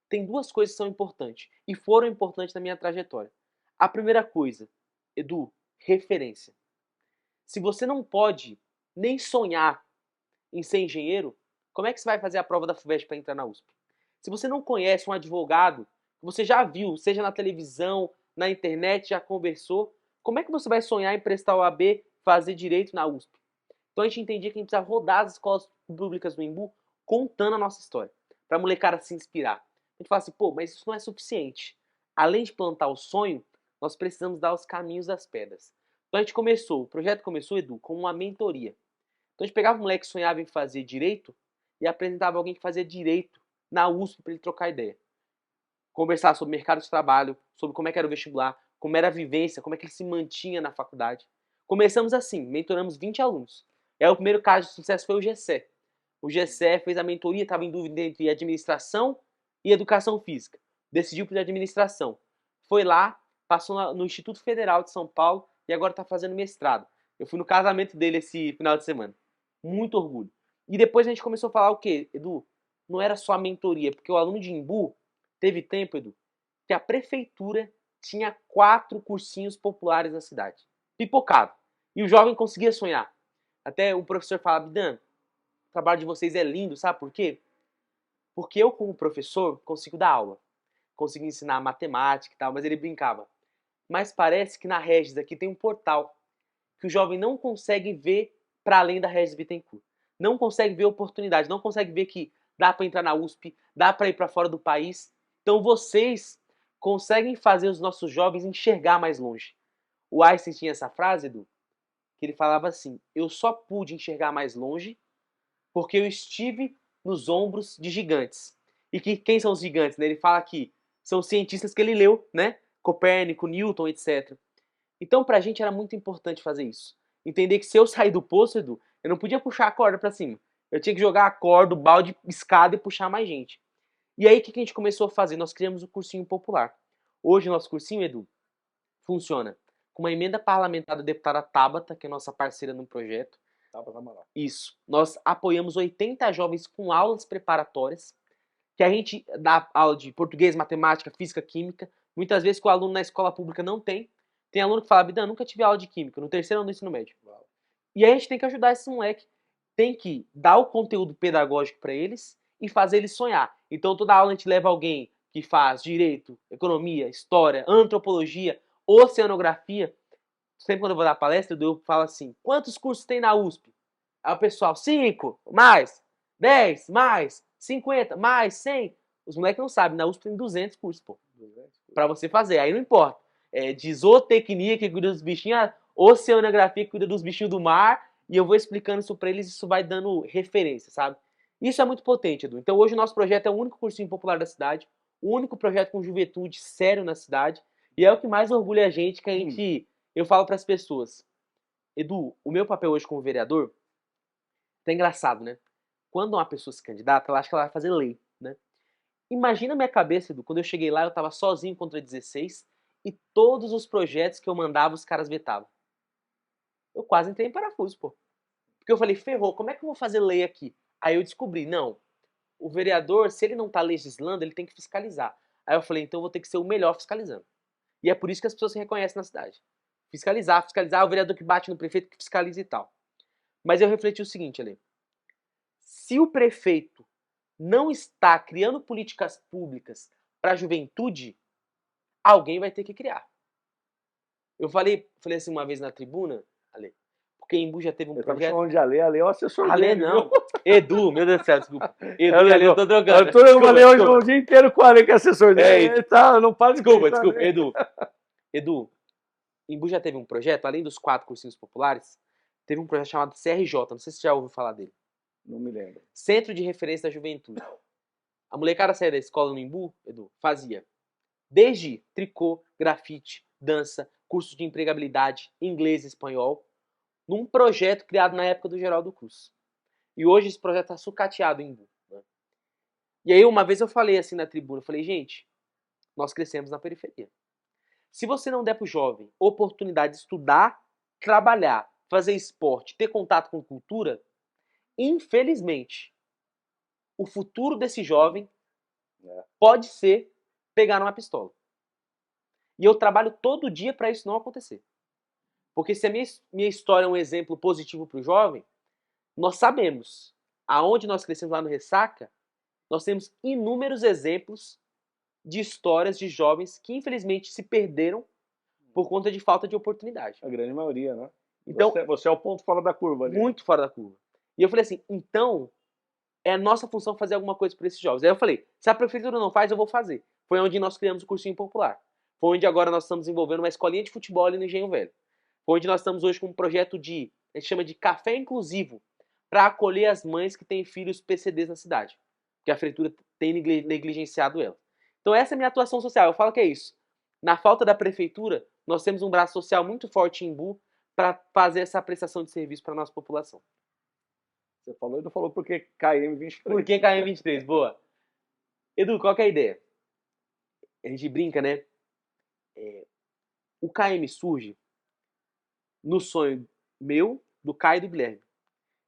Tem 2 coisas que são importantes e foram importantes na minha trajetória. A primeira coisa, Edu, referência. Se você não pode nem sonhar em ser engenheiro, como é que você vai fazer a prova da FUVEST para entrar na USP? Se você não conhece um advogado que você já viu, seja na televisão, na internet, já conversou, como é que você vai sonhar em prestar o AB, fazer direito na USP? Então a gente entendia que a gente precisava rodar as escolas públicas do Embu contando a nossa história, para a molecada se inspirar. A gente fala assim, pô, mas isso não é suficiente. Além de plantar o sonho, nós precisamos dar os caminhos das pedras. Então a gente começou, o projeto começou, Edu, com uma mentoria. Então a gente pegava um moleque que sonhava em fazer direito e apresentava alguém que fazia direito na USP para ele trocar ideia. Conversar sobre mercado de trabalho, sobre como é que era o vestibular, como era a vivência, como é que ele se mantinha na faculdade. Começamos assim, mentoramos 20 alunos. E aí o primeiro caso de sucesso foi o Gessé. O Gessé fez a mentoria, estava em dúvida entre administração e educação física. Decidiu por administração. Foi lá, passou no Instituto Federal de São Paulo e agora está fazendo mestrado. Eu fui no casamento dele esse final de semana. Muito orgulho. E depois a gente começou a falar o quê, Edu? Não era só a mentoria, porque o aluno de Embu teve tempo, Edu, que a prefeitura tinha 4 cursinhos populares na cidade. Pipocado. E o jovem conseguia sonhar. Até o professor falava, Bidan, o trabalho de vocês é lindo, sabe por quê? Porque eu, como professor, consigo dar aula. Consigo ensinar matemática e tal, mas ele brincava. Mas parece que na Regis aqui tem um portal que o jovem não consegue ver para além da Regis Bittencourt. Não consegue ver oportunidade, não consegue ver que dá para entrar na USP, dá para ir para fora do país. Então vocês conseguem fazer os nossos jovens enxergar mais longe. O Einstein tinha essa frase, Edu, que ele falava assim: eu só pude enxergar mais longe porque eu estive nos ombros de gigantes. E que quem são os gigantes? Né? Ele fala que são cientistas que ele leu, né? Copérnico, Newton, etc. Então, pra gente era muito importante fazer isso. Entender que se eu sair do poço, Edu, eu não podia puxar a corda pra cima. Eu tinha que jogar a corda, o balde, escada e puxar mais gente. E aí, o que a gente começou a fazer? Nós criamos o cursinho popular. Hoje, o nosso cursinho, Edu, funciona com uma emenda parlamentar da deputada Tabata, que é nossa parceira no projeto. Isso. Nós apoiamos 80 jovens com aulas preparatórias, que a gente dá aula de português, matemática, física, química. Muitas vezes que o aluno na escola pública não tem. Tem aluno que fala, Bidan, nunca tive aula de química, no terceiro ano do ensino médio. Uau. E aí a gente tem que ajudar esse moleque. Tem que dar o conteúdo pedagógico para eles e fazer eles sonhar. Então toda aula a gente leva alguém que faz direito, economia, história, antropologia, oceanografia, sempre quando eu vou dar palestra, eu falo assim, quantos cursos tem na USP? Aí o pessoal, 5, mais, 10, mais, 50, mais, 100. Os moleques não sabem, na USP tem 200 cursos, pô, pra você fazer. Aí não importa. De zootecnia, que cuida dos bichinhos, oceanografia, que cuida dos bichinhos do mar, e eu vou explicando isso pra eles, isso vai dando referência, sabe? Isso é muito potente, Edu. Então hoje o nosso projeto é o único cursinho popular da cidade, o único projeto com juventude sério na cidade, e é o que mais orgulha a gente, que a gente... Eu falo pras pessoas, Edu, o meu papel hoje como vereador, tá engraçado, né? Quando uma pessoa se candidata, ela acha que ela vai fazer lei, né? Imagina a minha cabeça, Edu, quando eu cheguei lá, eu tava sozinho contra 16 e todos os projetos que eu mandava, os caras vetavam. Eu quase entrei em parafuso, pô. Porque eu falei, ferrou, como é que eu vou fazer lei aqui? Aí eu descobri, não, o vereador, se ele não tá legislando, ele tem que fiscalizar. Aí eu falei, então eu vou ter que ser o melhor fiscalizando. E é por isso que as pessoas se reconhecem na cidade. Fiscalizar, o vereador que bate no prefeito, que fiscaliza e tal. Mas eu refleti o seguinte, Ale. Se o prefeito não está criando políticas públicas para a juventude, alguém vai ter que criar. Eu falei assim uma vez na tribuna, Ale, porque Embu já teve um Eu tava projeto... chamando de Ale é o assessor Ale dele, não. viu? Edu, meu Deus do céu, desculpa. Edu e Ale, eu tô drogando. Eu falei hoje o dia inteiro com o Ale, que é assessor dele. É, Tá, não para de desculpa, pensar, né? Edu, Embu já teve um projeto, além dos 4 cursinhos populares, teve um projeto chamado CRJ, não sei se você já ouviu falar dele. Não me lembro. Centro de Referência da Juventude. A molecada saía da escola no Embu, Edu, fazia desde tricô, grafite, dança, curso de empregabilidade, inglês e espanhol, num projeto criado na época do Geraldo Cruz. E hoje esse projeto está sucateado em Embu. Né? E aí uma vez eu falei assim na tribuna, eu falei, gente, nós crescemos na periferia. Se você não der para o jovem oportunidade de estudar, trabalhar, fazer esporte, ter contato com cultura, infelizmente, o futuro desse jovem pode ser pegar numa pistola. E eu trabalho todo dia para isso não acontecer. Porque se a minha história é um exemplo positivo para o jovem, nós sabemos, aonde nós crescemos lá no Ressaca, nós temos inúmeros exemplos de histórias de jovens que infelizmente se perderam por conta de falta de oportunidade. A grande maioria, né? Então, você é o ponto fora da curva ali. Muito fora da curva. E eu falei assim, então, é a nossa função fazer alguma coisa para esses jovens. Aí eu falei, se a prefeitura não faz, eu vou fazer. Foi onde nós criamos o cursinho popular. Foi onde agora nós estamos desenvolvendo uma escolinha de futebol ali no Engenho Velho. Foi onde nós estamos hoje com um projeto a gente chama de café inclusivo, para acolher as mães que têm filhos PCDs na cidade. Porque a prefeitura tem negligenciado ela. Então essa é a minha atuação social. Eu falo que é isso. Na falta da prefeitura, nós temos um braço social muito forte em Embu para fazer essa prestação de serviço para a nossa população. Você falou e não falou por que KM23. Por que KM23? Boa. Edu, qual que é a ideia? A gente brinca, né? O KM surge no sonho meu, do Caio e do Guilherme.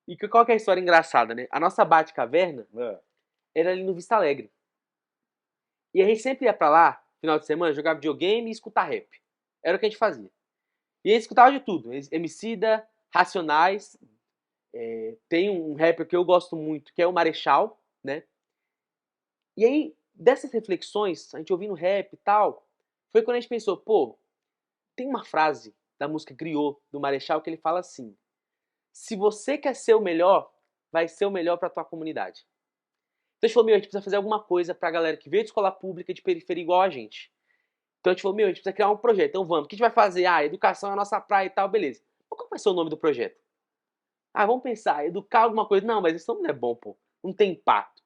E qual que é a história engraçada, né? A nossa Bate-Caverna era ali no Vista Alegre. E a gente sempre ia pra lá, final de semana, jogar videogame e escutar rap. Era o que a gente fazia. E a gente escutava de tudo. Emicida, Racionais. Tem um rapper que eu gosto muito, que é o Marechal, né? E aí, dessas reflexões, a gente ouvindo rap e tal, foi quando a gente pensou, pô, tem uma frase da música Griot, do Marechal, que ele fala assim, se você quer ser o melhor, vai ser o melhor pra tua comunidade. Então a gente falou, a gente precisa fazer alguma coisa pra galera que veio de escola pública de periferia igual a gente. Então a gente falou, a gente precisa criar um projeto, então vamos, o que a gente vai fazer? Educação é a nossa praia e tal, beleza. Mas qual vai ser o nome do projeto? Vamos pensar, educar alguma coisa. Não, mas isso não é bom, pô. Não tem impacto.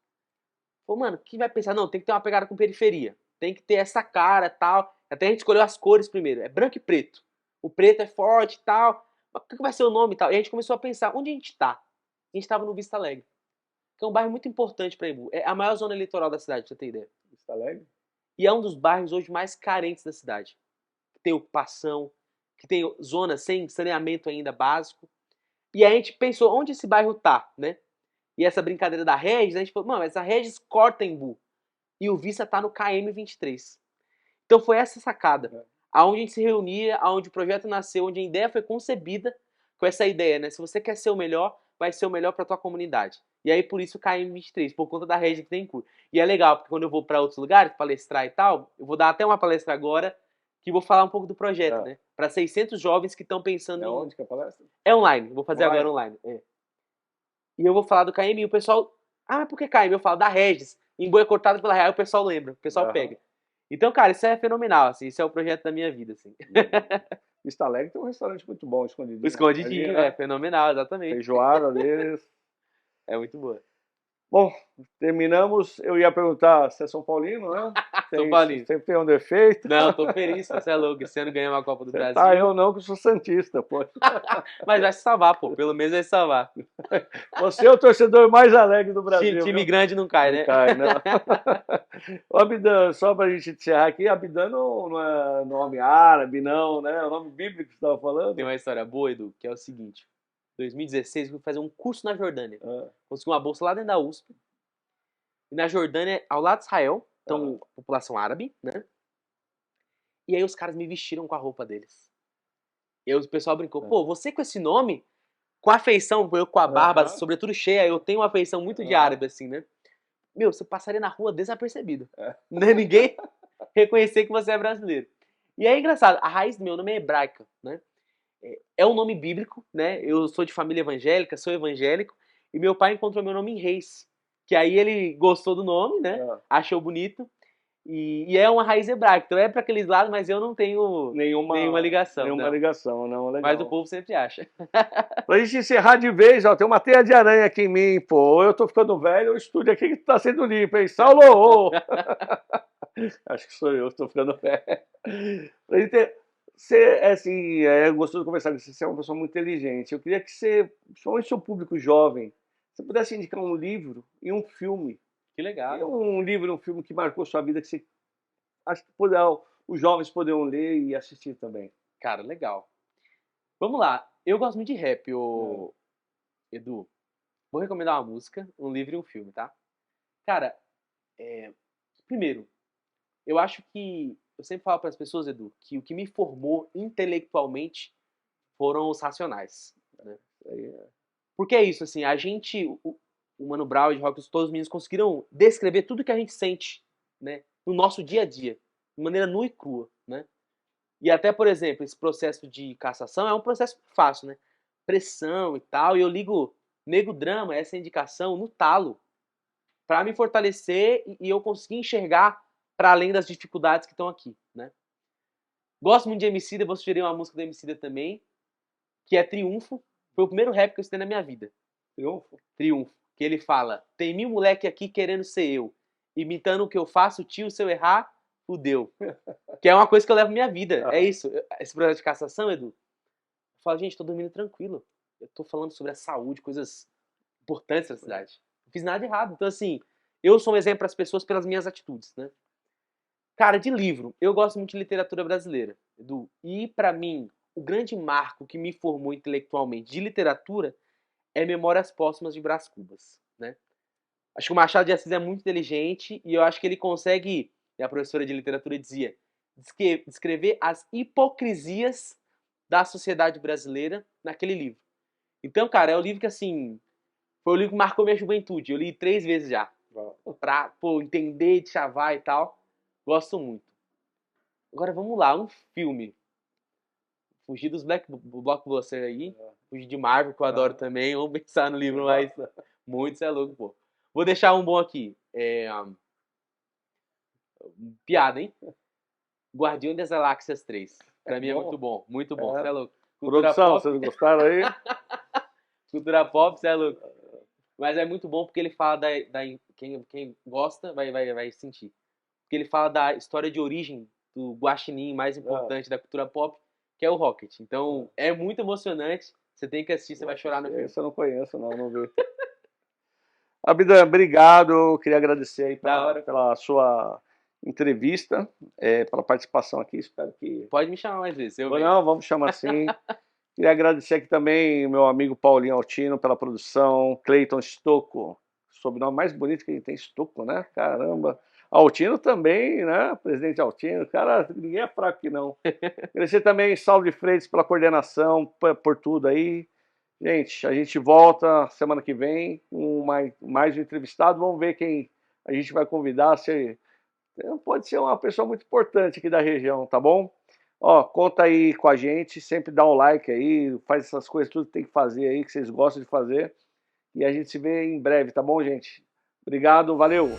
Pô, mano, quem vai pensar? Não, tem que ter uma pegada com periferia. Tem que ter essa cara e tal. Até a gente escolheu as cores primeiro. É branco e preto. O preto é forte e tal. Mas o que vai ser o nome e tal? E a gente começou a pensar, onde a gente tá? A gente tava no Vista Alegre. Que é um bairro muito importante pra Embu. É a maior zona eleitoral da cidade, pra você ter ideia. Vista Alegre? E é um dos bairros hoje mais carentes da cidade. Que tem ocupação, que tem zonas sem saneamento ainda básico. E a gente pensou, onde esse bairro tá, né? E essa brincadeira da Regis, a gente falou, mano, essa Regis corta Embu. E o Vista tá no KM23. Então foi essa sacada. Aonde a gente se reunia, aonde o projeto nasceu, onde a ideia foi concebida com essa ideia, né? Se você quer ser o melhor, vai ser o melhor pra tua comunidade. E aí, por isso, KM23, por conta da Regis Bittencourt. E é legal, porque quando eu vou para outros lugares, palestrar e tal, eu vou dar até uma palestra agora, que vou falar um pouco do projeto, né? Para 600 jovens que estão pensando em... onde que é a palestra? É online, vou fazer agora online. E eu vou falar do KM, e o pessoal... Ah, mas por que KM? Eu falo da Regis, em Boia Cortada pela Real, o pessoal lembra, o pessoal pega. Então, cara, isso é fenomenal, assim, isso é o projeto da minha vida, assim. Vista Alegre tem um restaurante muito bom, escondidinho. O escondidinho, é fenomenal, exatamente. Feijoada deles. É muito boa. Bom, terminamos. Eu ia perguntar se é São Paulino, né? São Paulino. Sempre tem um defeito. Não, tô feliz, você é louco. Esse ano ganhamos a Copa do Brasil. Tá, eu não, que eu sou santista, pô. Mas vai se salvar, pô. Pelo menos vai se salvar. Você é o torcedor mais alegre do Brasil. Time grande não cai, né? Não cai, não. O Abidan, só pra gente encerrar aqui, Abidan não é nome árabe, não, né? É o nome bíblico que você estava falando. Tem uma história boa, Edu, que é o seguinte. 2016, eu fui fazer um curso na Jordânia. Consegui uma bolsa lá dentro da USP. E na Jordânia, ao lado de Israel, então, população árabe, né? E aí os caras me vestiram com a roupa deles. E aí o pessoal brincou, pô, você com esse nome, com a feição, eu com a barba, sobretudo cheia, eu tenho uma feição muito de árabe, assim, né? Meu, você passaria na rua desapercebido. Né? Ninguém reconhecer que você é brasileiro. E é engraçado, a raiz do meu nome é hebraica, né? É um nome bíblico, né? Eu sou de família evangélica, sou evangélico, e meu pai encontrou meu nome em Reis. Que aí ele gostou do nome, né? Achou bonito. E é uma raiz hebraica. Então é para aqueles lados, mas eu não tenho nenhuma ligação. Nenhuma ligação, não. Legal. Mas o povo sempre acha. Pra gente encerrar de vez, ó, tem uma teia de aranha aqui em mim, pô. Ou eu tô ficando velho, ou o estúdio aqui que tá sendo limpo, hein? Saulo! Acho que sou eu, tô ficando velho. Você, assim, é gostoso conversar com você, você é uma pessoa muito inteligente. Eu queria que você, principalmente seu público jovem, você pudesse indicar um livro e um filme. Que legal. E um livro e um filme que marcou sua vida, que você acha que os jovens poderiam ler e assistir também. Cara, legal. Vamos lá. Eu gosto muito de rap, Edu. Vou recomendar uma música, um livro e um filme, tá? Cara, primeiro, eu acho que... Eu sempre falo para as pessoas, Edu, que o que me formou intelectualmente foram os Racionais. Né? Porque é isso, assim, a gente, o Mano Brown e o Rock, todos os meninos conseguiram descrever tudo que a gente sente, né, no nosso dia a dia, de maneira nua e crua, né? E até, por exemplo, esse processo de cassação é um processo fácil, né? Pressão e tal, e eu ligo Nego Drama, essa indicação, no talo, para me fortalecer e eu conseguir enxergar para além das dificuldades que estão aqui, né? Gosto muito de Emicida, vou sugerir uma música do Emicida também, que é Triunfo. Foi o primeiro rap que eu escutei na minha vida. Triunfo. Que ele fala, tem 1000 moleque aqui querendo ser eu, imitando o que eu faço, tio, se eu errar, fudeu. Que é uma coisa que eu levo na minha vida. É isso. Esse processo de cassação, Edu, eu falo, gente, tô dormindo tranquilo. Eu tô falando sobre a saúde, coisas importantes da cidade. Não fiz nada de errado. Então, assim, eu sou um exemplo para as pessoas pelas minhas atitudes, né? Cara, de livro, eu gosto muito de literatura brasileira, Edu. E, pra mim, o grande marco que me formou intelectualmente de literatura é Memórias Póstumas de Brás Cubas, né? Acho que o Machado de Assis é muito inteligente e eu acho que ele consegue, e a professora de literatura dizia, descrever as hipocrisias da sociedade brasileira naquele livro. Então, cara, é um livro que, assim, foi o livro que marcou minha juventude. Eu li 3 vezes já, pra, entender, chavar e tal. Gosto muito. Agora vamos lá, um filme. Fugir dos blockbusters aí. Fugir de Marvel, que eu adoro também. Vamos pensar no livro mais. Muito, isso é louco, pô. Vou deixar um bom aqui. Piada, hein? Guardião das Galáxias 3. Pra mim é muito bom. Muito bom, isso é louco. Cultura pop. Vocês gostaram aí? Cultura pop, isso é louco. Mas é muito bom porque ele fala quem gosta vai sentir. Porque ele fala da história de origem do guaxinim mais importante da cultura pop, que é o Rocket. Então, é muito emocionante. Você tem que assistir, você vai chorar no filme. Esse eu não conheço, não vi. Abidan, obrigado. Eu queria agradecer aí pela sua entrevista, pela participação aqui. Espero que... Pode me chamar mais vezes. Não, vamos chamar sim. Queria agradecer aqui também meu amigo Paulinho Altino pela produção, Cleiton Stocco, sobrenome mais bonito que ele tem, Stocco, né? Caramba. Altino também, né? Presidente Altino, cara, ninguém é fraco aqui não. Agradecer também Saulo de Freitas pela coordenação, por tudo aí. Gente, a gente volta semana que vem com mais um entrevistado. Vamos ver quem a gente vai convidar. Pode ser uma pessoa muito importante aqui da região, tá bom? Ó, conta aí com a gente, sempre dá um like aí, faz essas coisas tudo que tem que fazer aí, que vocês gostam de fazer. E a gente se vê em breve, tá bom, gente? Obrigado, valeu!